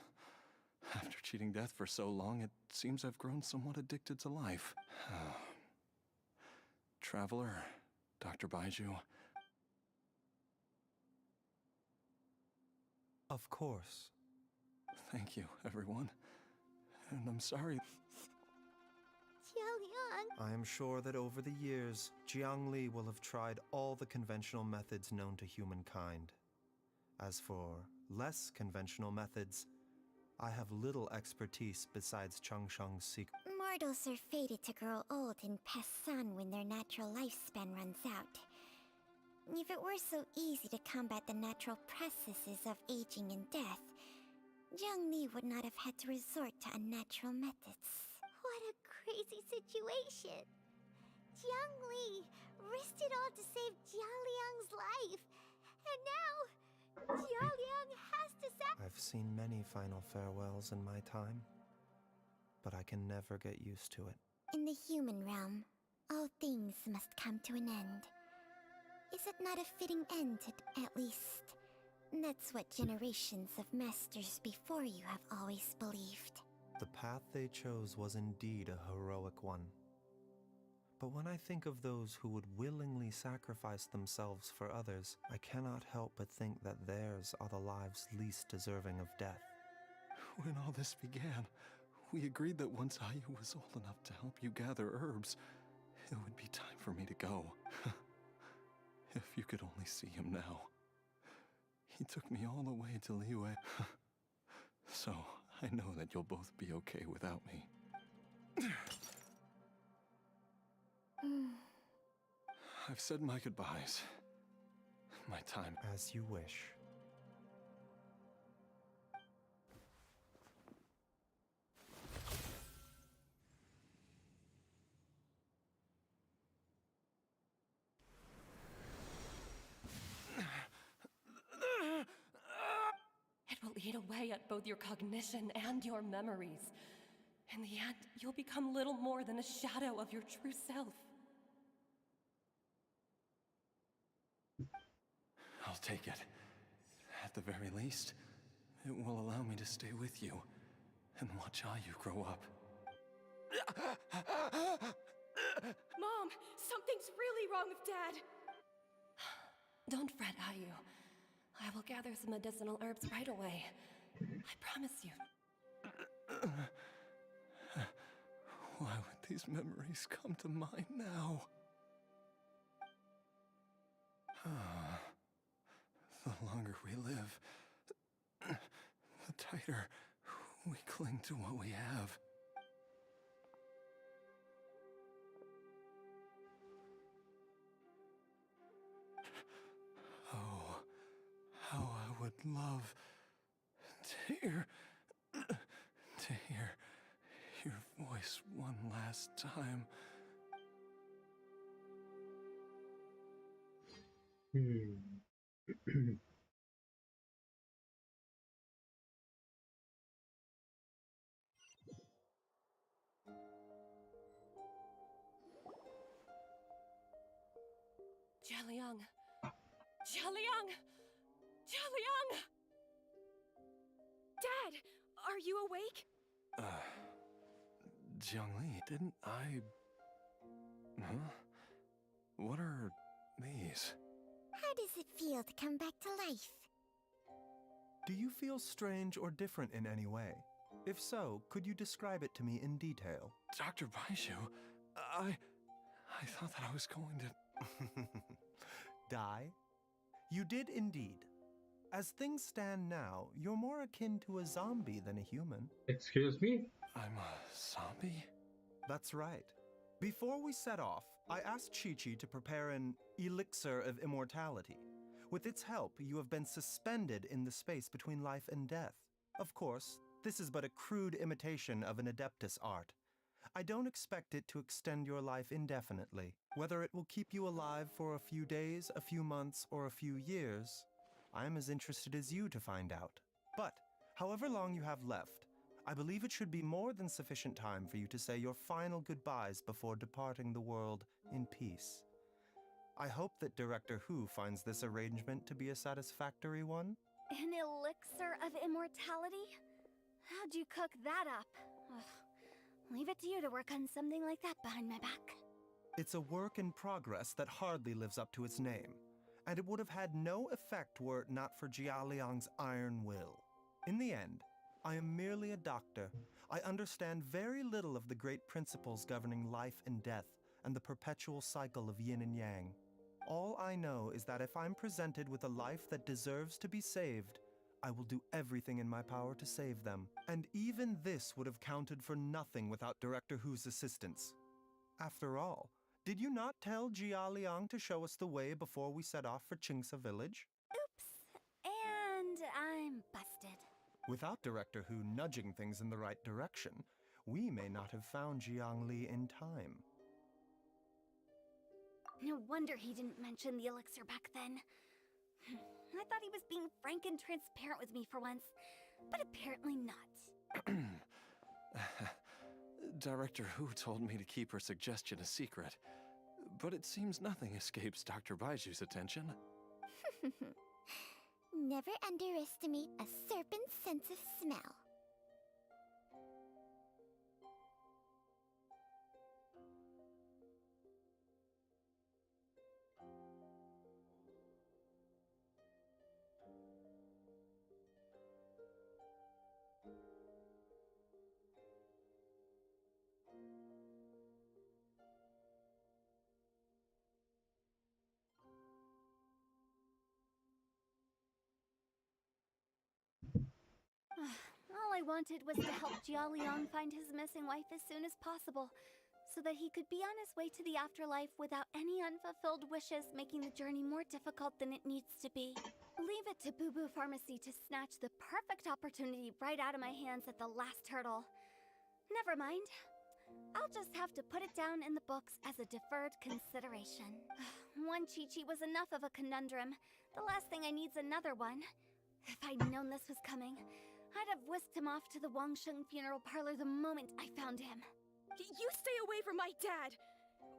After cheating death for so long, it seems I've grown somewhat addicted to life. Traveler, Dr. Baizhu. Of course. Thank you, everyone. And I'm sorry. Jialiang! I am sure that over the years, Jiang Li will have tried all the conventional methods known to humankind. As for less conventional methods, I have little expertise besides Changsheng's secret. Mortals are fated to grow old and pass on when their natural lifespan runs out. If it were so easy to combat the natural processes of aging and death, Jiang Li would not have had to resort to unnatural methods. What a crazy situation! Jiang Li risked it all to save Jialiang's life, and now Jialiang has to I've seen many final farewells in my time, but I can never get used to it. In the human realm, all things must come to an end. Is it not a fitting end, at least? That's what generations of masters before you have always believed. The path they chose was indeed a heroic one. But when I think of those who would willingly sacrifice themselves for others, I cannot help but think that theirs are the lives least deserving of death. When all this began, we agreed that once Ayu was old enough to help you gather herbs, it would be time for me to go. If you could only see him now. He took me all the way to Liyue. So, I know that you'll both be okay without me. I've said my goodbyes. My time. As you wish. It will eat away at both your cognition and your memories. In the end, you'll become little more than a shadow of your true self. I'll take it. At the very least, it will allow me to stay with you and watch Ayu grow up. Mom, something's really wrong with Dad. Don't fret, Ayu. I will gather some medicinal herbs right away. I promise you. Why would these memories come to mind now? The longer we live, the tighter we cling to what we have. Oh, how I would love to hear your voice one last time. Jialiang! Jialiang! Jialiang! Dad, are you awake? Jiangli, didn't I... Huh? What are these? How does it feel to come back to life? Do you feel strange or different in any way? If so, could you describe it to me in detail? Dr. Baizhu, I thought that I was going to... Die? You did indeed. As things stand now, you're more akin to a zombie than a human. Excuse me? I'm a zombie? That's right. Before we set off, I asked Chi-Chi to prepare an elixir of immortality. With its help, you have been suspended in the space between life and death. Of course, this is but a crude imitation of an Adeptus art. I don't expect it to extend your life indefinitely. Whether it will keep you alive for a few days, a few months, or a few years, I'm as interested as you to find out. But, however long you have left, I believe it should be more than sufficient time for you to say your final goodbyes before departing the world in peace. I hope that Director Hu finds this arrangement to be a satisfactory one. An elixir of immortality? How'd you cook that up? Ugh. Leave it to you to work on something like that behind my back. It's a work in progress that hardly lives up to its name, and it would have had no effect were it not for Jialiang's iron will. In the end, I am merely a doctor. I understand very little of the great principles governing life and death and the perpetual cycle of yin and yang. All I know is that if I'm presented with a life that deserves to be saved, I will do everything in my power to save them. And even this would have counted for nothing without Director Hu's assistance. After all, did you not tell Jia Liang to show us the way before we set off for Qingce village? Oops. And I'm busted. Without Director Hu nudging things in the right direction, we may not have found Jiangli in time. No wonder he didn't mention the elixir back then. I thought he was being frank and transparent with me for once, but apparently not. Director Hu told me to keep her suggestion a secret, but it seems nothing escapes Dr. Baizhu's attention. Never underestimate a serpent's sense of smell. All I wanted was to help Jialiang find his missing wife as soon as possible, so that he could be on his way to the afterlife without any unfulfilled wishes making the journey more difficult than it needs to be. Leave it to Boo Boo Pharmacy to snatch the perfect opportunity right out of my hands at the last hurdle. Never mind. I'll just have to put it down in the books as a deferred consideration. One Chi-Chi was enough of a conundrum. The last thing I need's another one. If I'd known this was coming, I'd have whisked him off to the Wangsheng funeral parlor the moment I found him. You stay away from my dad!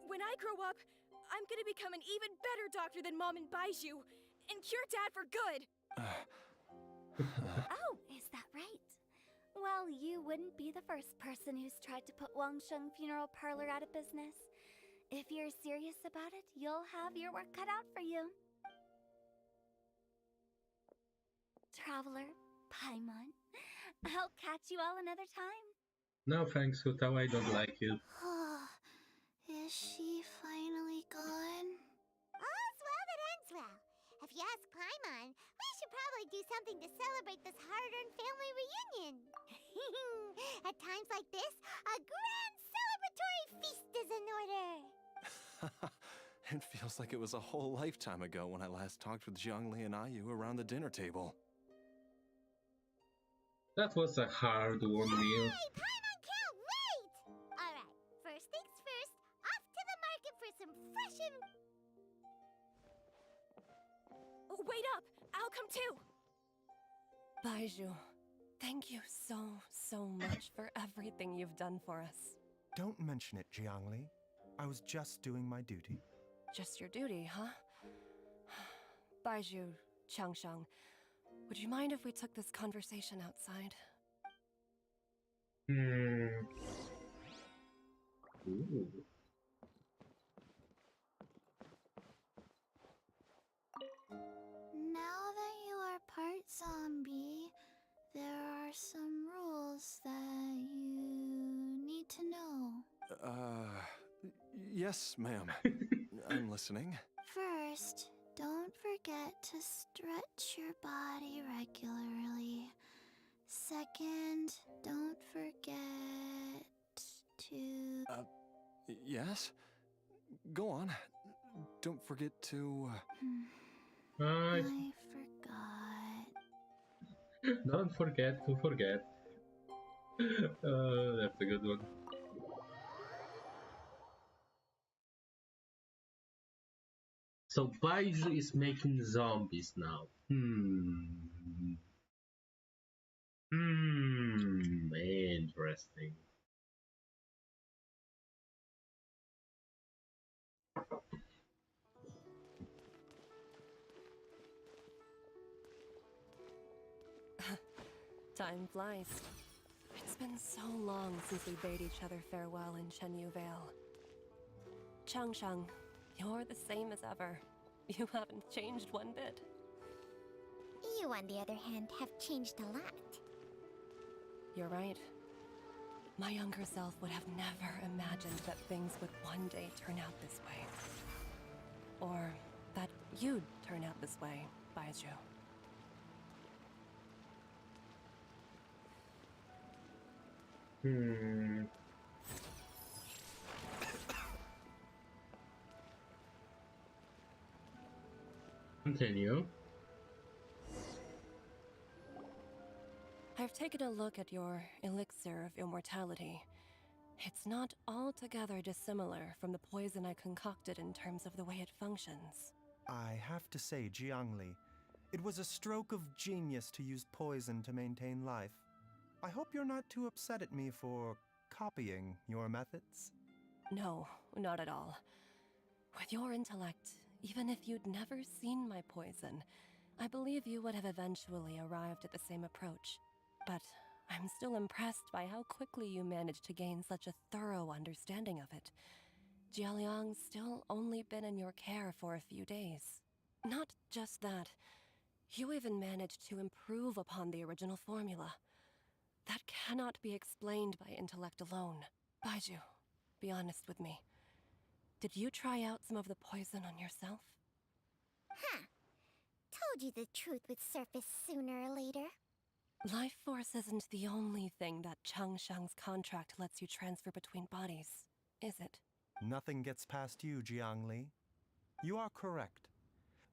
When I grow up, I'm gonna become an even better doctor than Mom and Baizhu, and cure Dad for good! Oh, is that right? Well, you wouldn't be the first person who's tried to put Wangsheng Funeral Parlor out of business. If you're serious about it, you'll have your work cut out for you. Traveler, Paimon, I'll catch you all another time. No thanks, Hutao, I don't like you. Is she finally gone? All's well that ends well. If you ask Paimon, we should probably do something to celebrate this hard-earned family reunion. At times like this, a grand celebratory feast is in order. It feels like it was a whole lifetime ago when I last talked with Zhongli and Ayu around the dinner table. That was a hard-won meal. Hey, Paimon can't wait! Alright, first things first, off to the market for some fresh and... Oh, wait up! I'll come too! Baizhu, thank you so much for everything you've done for us. Don't mention it, Jiangli. I was just doing my duty. Just your duty, huh? Baizhu, Changsheng, would you mind if we took this conversation outside? Ooh. Now that you are part zombie, there are some rules that you need to know. Yes, ma'am. I'm listening. First, don't forget to stretch your body regularly. Second, don't forget to... Yes? Go on. Don't forget to... I forgot. Don't forget to forget. That's a good one. So Baizhu is making zombies now. Interesting. Time flies. It's been so long since we bade each other farewell in Chenyu Vale. Changsheng, you're the same as ever. You haven't changed one bit. You, on the other hand, have changed a lot. You're right. My younger self would have never imagined that things would one day turn out this way. Or that you'd turn out this way, Baizhu. Continue. I've taken a look at your elixir of immortality. It's not altogether dissimilar from the poison I concocted in terms of the way it functions. I have to say, Jiangli, it was a stroke of genius to use poison to maintain life. I hope you're not too upset at me for copying your methods. No, not at all. With your intellect, even if you'd never seen my poison, I believe you would have eventually arrived at the same approach. But I'm still impressed by how quickly you managed to gain such a thorough understanding of it. Jialiang's still only been in your care for a few days. Not just that, you even managed to improve upon the original formula. That cannot be explained by intellect alone. Baizhu, be honest with me. Did you try out some of the poison on yourself? Huh. Told you the truth would surface sooner or later. Life force isn't the only thing that Changsheng's contract lets you transfer between bodies, is it? Nothing gets past you, Jiangli. You are correct.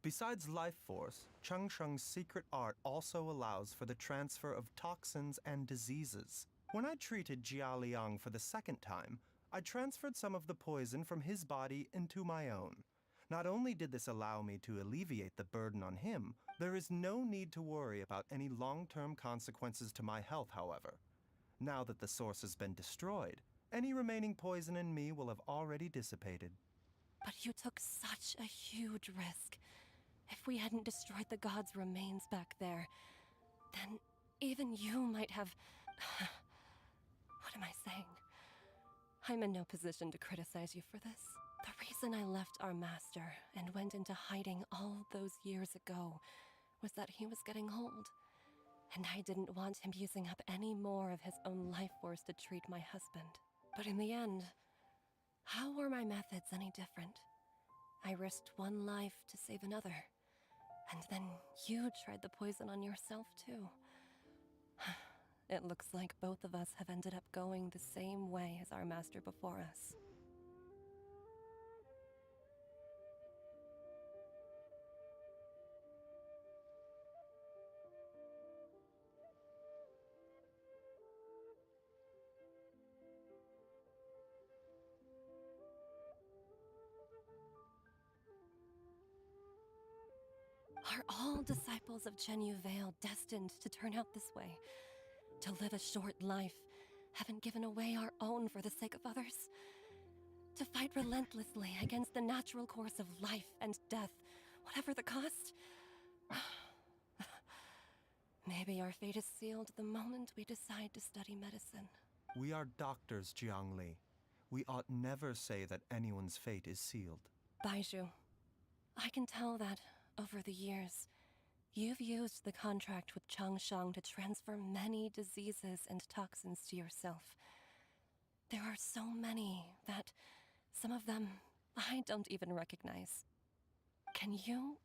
Besides life force, Changsheng's secret art also allows for the transfer of toxins and diseases. When I treated Jialiang for the second time, I transferred some of the poison from his body into my own. Not only did this allow me to alleviate the burden on him, there is no need to worry about any long-term consequences to my health, however. Now that the source has been destroyed, any remaining poison in me will have already dissipated. But you took such a huge risk. If we hadn't destroyed the god's remains back there, then even you might have... What am I saying? I'm in no position to criticize you for this. The reason I left our master and went into hiding all those years ago was that he was getting old. And I didn't want him using up any more of his own life force to treat my husband. But in the end, how were my methods any different? I risked one life to save another. And then you tried the poison on yourself too. It looks like both of us have ended up going the same way as our master before us. Are all disciples of Chenyu Vale destined to turn out this way? To live a short life, having given away our own for the sake of others? To fight relentlessly against the natural course of life and death, whatever the cost? Maybe our fate is sealed the moment we decide to study medicine. We are doctors, Jiangli. We ought never say that anyone's fate is sealed. Baizhu, I can tell that, over the years, you've used the contract with Changshang to transfer many diseases and toxins to yourself. There are so many that, some of them, I don't even recognize. Can you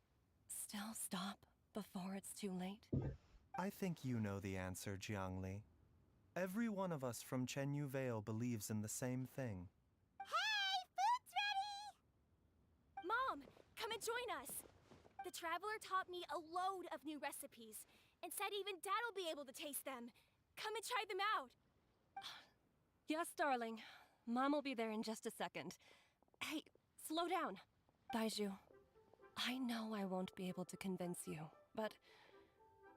still stop before it's too late? I think you know the answer, Jiangli. Every one of us from Chenyu Vale believes in the same thing. Hey, food's ready! Mom, come and join us. The Traveler taught me a load of new recipes, and said even Dad'll be able to taste them. Come and try them out. Yes, darling. Mom will be there in just a second. Hey, slow down. Baizhu, I know I won't be able to convince you, but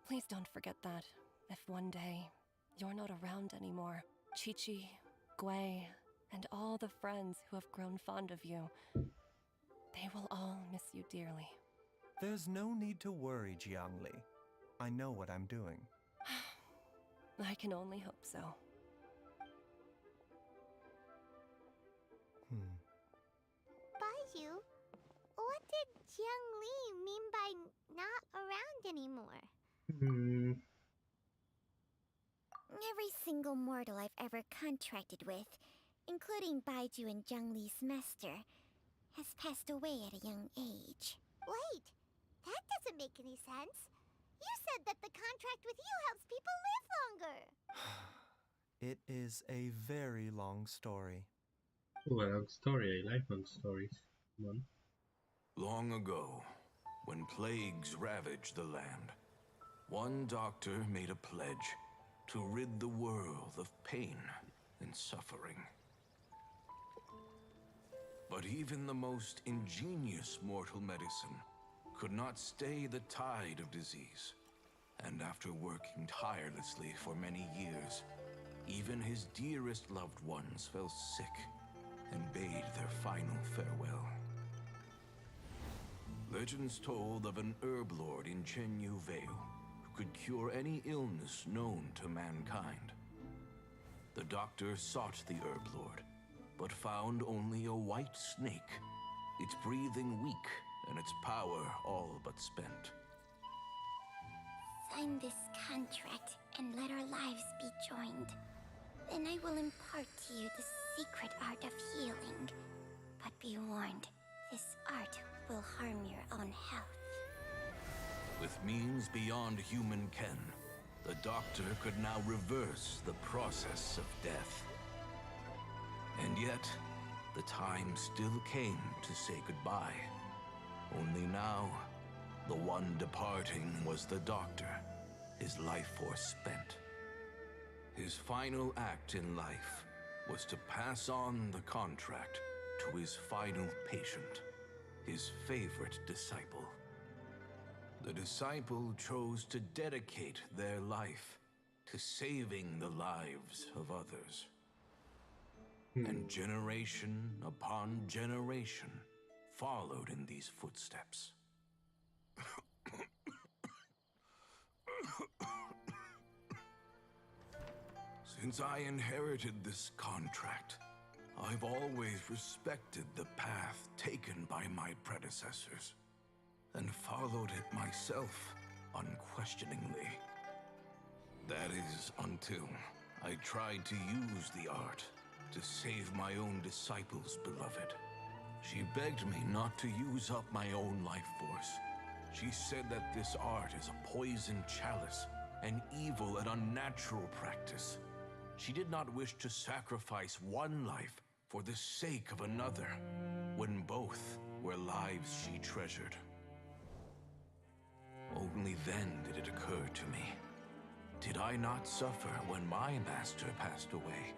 please don't forget that if one day you're not around anymore, Chi-Chi, Gui, and all the friends who have grown fond of you, they will all miss you dearly. There's no need to worry, Jiangli. I know what I'm doing. I can only hope so. Baizhu, what did Jiangli mean by not around anymore? Every single mortal I've ever contracted with, including Baizhu and Jiangli's master, has passed away at a young age. Wait, that doesn't make any sense. You said that the contract with you helps people live longer. It is a very long story. Oh, a long story. I like long stories. Come on. Long ago, when plagues ravaged the land, one doctor made a pledge to rid the world of pain and suffering. But even the most ingenious mortal medicine could not stay the tide of disease. And after working tirelessly for many years, even his dearest loved ones fell sick and bade their final farewell. Legends told of an herb lord in Chenyu Vale who could cure any illness known to mankind. The doctor sought the herb lord, but found only a white snake, its breathing weak and its power all but spent. Sign this contract and let our lives be joined. Then I will impart to you the secret art of healing. But be warned, this art will harm your own health. With means beyond human ken, the doctor could now reverse the process of death. And yet, the time still came to say goodbye. Only now, the one departing was the doctor, his life force spent. His final act in life was to pass on the contract to his final patient, his favorite disciple. The disciple chose to dedicate their life to saving the lives of others. And generation upon generation followed in these footsteps. Since I inherited this contract, I've always respected the path taken by my predecessors, and followed it myself unquestioningly. That is until I tried to use the art to save my own disciple's beloved. She begged me not to use up my own life force. She said that this art is a poison chalice, an evil and unnatural practice. She did not wish to sacrifice one life for the sake of another, when both were lives she treasured. Only then did it occur to me. Did I not suffer when my master passed away,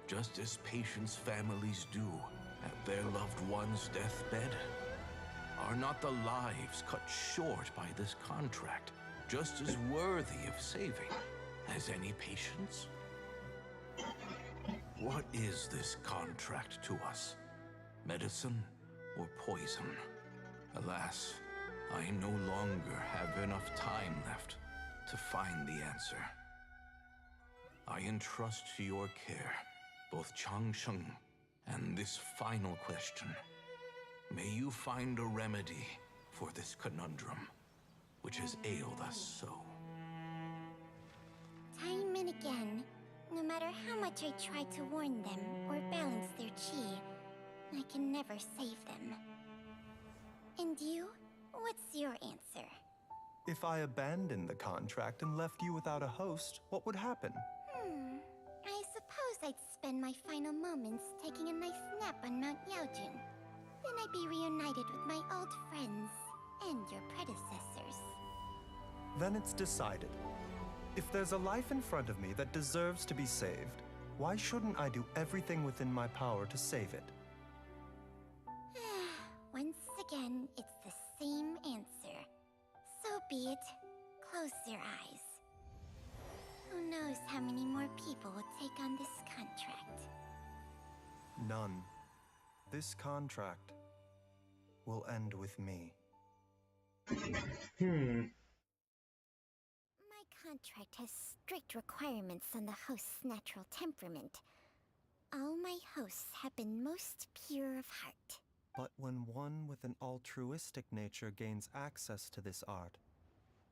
just as patients' families do at their loved one's deathbed? Are not the lives cut short by this contract just as worthy of saving as any patients? What is this contract to us? Medicine or poison? Alas, I no longer have enough time left to find the answer. I entrust to your care both Changsheng and this final question. May you find a remedy for this conundrum, which has ailed us so. Time and again, no matter how much I try to warn them or balance their chi, I can never save them. And you? What's your answer? If I abandoned the contract and left you without a host, what would happen? I suppose I'd spend my final moments taking a nice nap on Mount Yaojin. Then I'd be reunited with my old friends and your predecessors. Then it's decided. If there's a life in front of me that deserves to be saved, why shouldn't I do everything within my power to save it? Once again, it's the same answer. So be it. Close your eyes. Who knows how many more people will take on this contract? None. This contract will end with me. My contract has strict requirements on the host's natural temperament. All my hosts have been most pure of heart. But when one with an altruistic nature gains access to this art,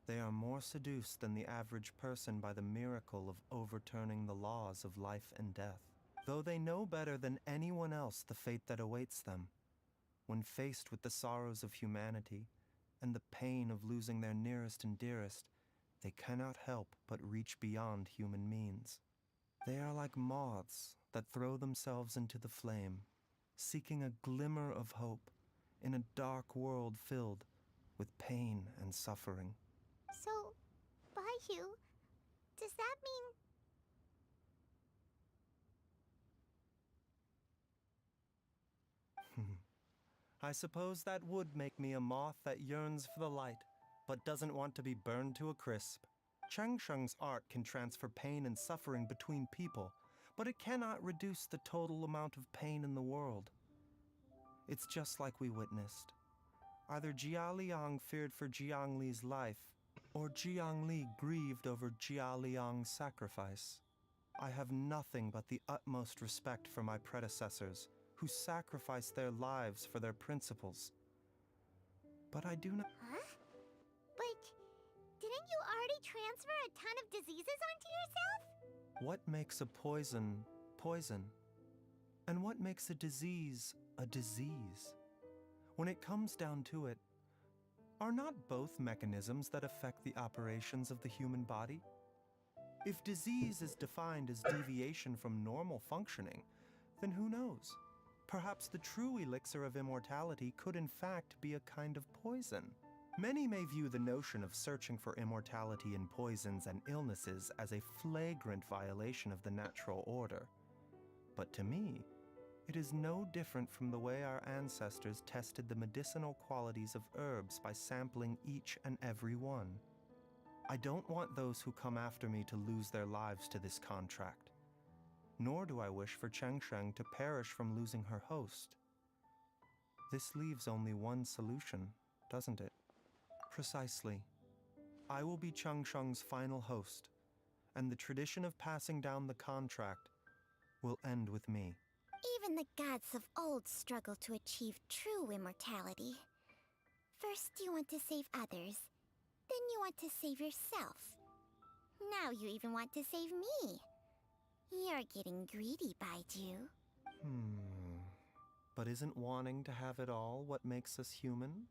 they are more seduced than the average person by the miracle of overturning the laws of life and death. Though they know better than anyone else the fate that awaits them, when faced with the sorrows of humanity and the pain of losing their nearest and dearest, they cannot help but reach beyond human means. They are like moths that throw themselves into the flame, seeking a glimmer of hope in a dark world filled with pain and suffering. So, Baizhu, does that mean... I suppose that would make me a moth that yearns for the light, but doesn't want to be burned to a crisp. Changsheng's art can transfer pain and suffering between people, but it cannot reduce the total amount of pain in the world. It's just like we witnessed. Either Jia Liang feared for Jiang Li's life, or Jiang Li grieved over Jia Liang's sacrifice. I have nothing but the utmost respect for my predecessors, who sacrificed their lives for their principles. But I do not... Huh? But didn't you already transfer a ton of diseases onto yourself? What makes a poison, poison? And what makes a disease, a disease? When it comes down to it, are not both mechanisms that affect the operations of the human body? If disease is defined as deviation from normal functioning, then who knows? Perhaps the true elixir of immortality could in fact be a kind of poison. Many may view the notion of searching for immortality in poisons and illnesses as a flagrant violation of the natural order. But to me, it is no different from the way our ancestors tested the medicinal qualities of herbs by sampling each and every one. I don't want those who come after me to lose their lives to this contract. Nor do I wish for Changsheng to perish from losing her host. This leaves only one solution, doesn't it? Precisely. I will be Changsheng's final host, and the tradition of passing down the contract will end with me. Even the gods of old struggle to achieve true immortality. First you want to save others, then you want to save yourself. Now you even want to save me. You're getting greedy, Baizhu. But isn't wanting to have it all what makes us human?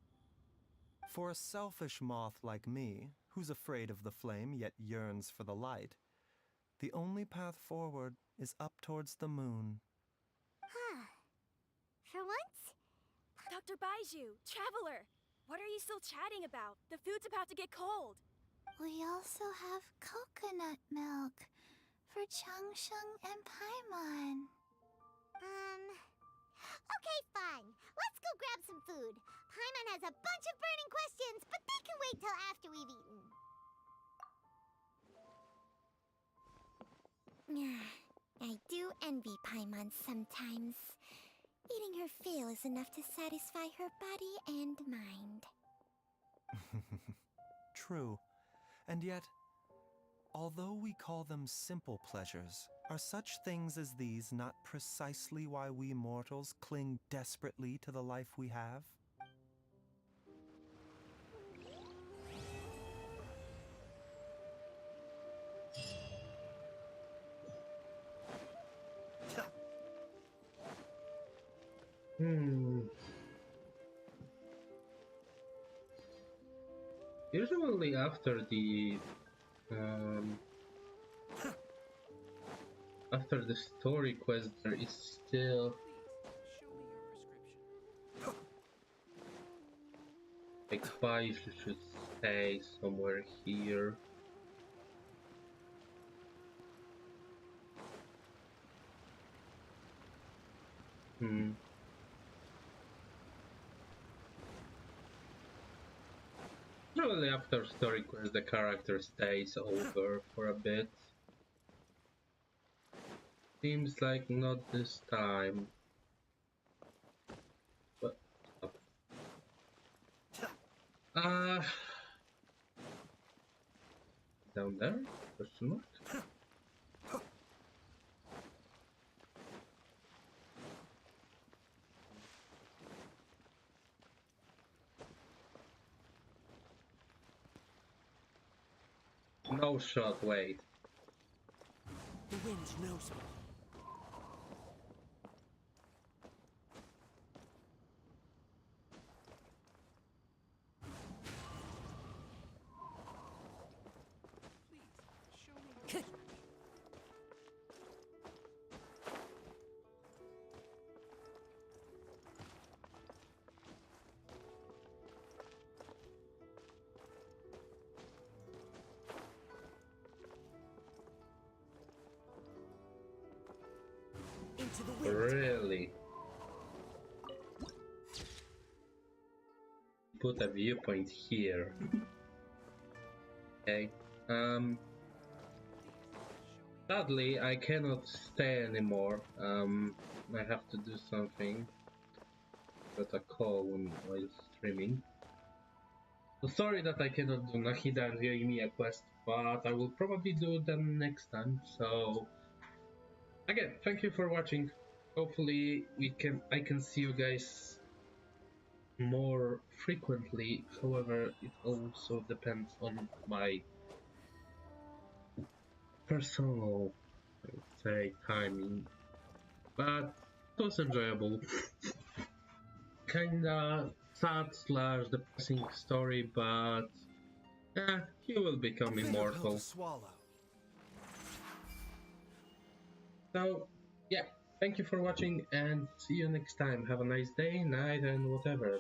For a selfish moth like me, who's afraid of the flame yet yearns for the light, the only path forward is up towards the moon. For once? Dr. Baizhu, Traveler! What are you still chatting about? The food's about to get cold. We also have coconut milk for Changsheng and Paimon. Okay, fine. Let's go grab some food. Paimon has a bunch of burning questions, but they can wait till after we've eaten. I do envy Paimon sometimes. Eating her fill is enough to satisfy her body and mind. True. And yet, although we call them simple pleasures, are such things as these not precisely why we mortals cling desperately to the life we have? Usually after the story quest, there is still like Baizhu should stay somewhere here. Usually after story quest, the character stays over for a bit. Seems like not this time. But down there? Question mark? No shot, wait. The wind knows me. Into the wind. Really? Put a viewpoint here. Okay. Sadly, I cannot stay anymore. I have to do something. Got a call while streaming. So sorry that I cannot do Nahida and Yoimiya quest, but I will probably do them next time. So again, thank you for watching. Hopefully I can see you guys more frequently. However, it also depends on my personal, I would say, timing. But it was enjoyable. Kinda sad / depressing story, but yeah, he will become immortal. So yeah, thank you for watching and see you next time. Have a nice day, night, and whatever.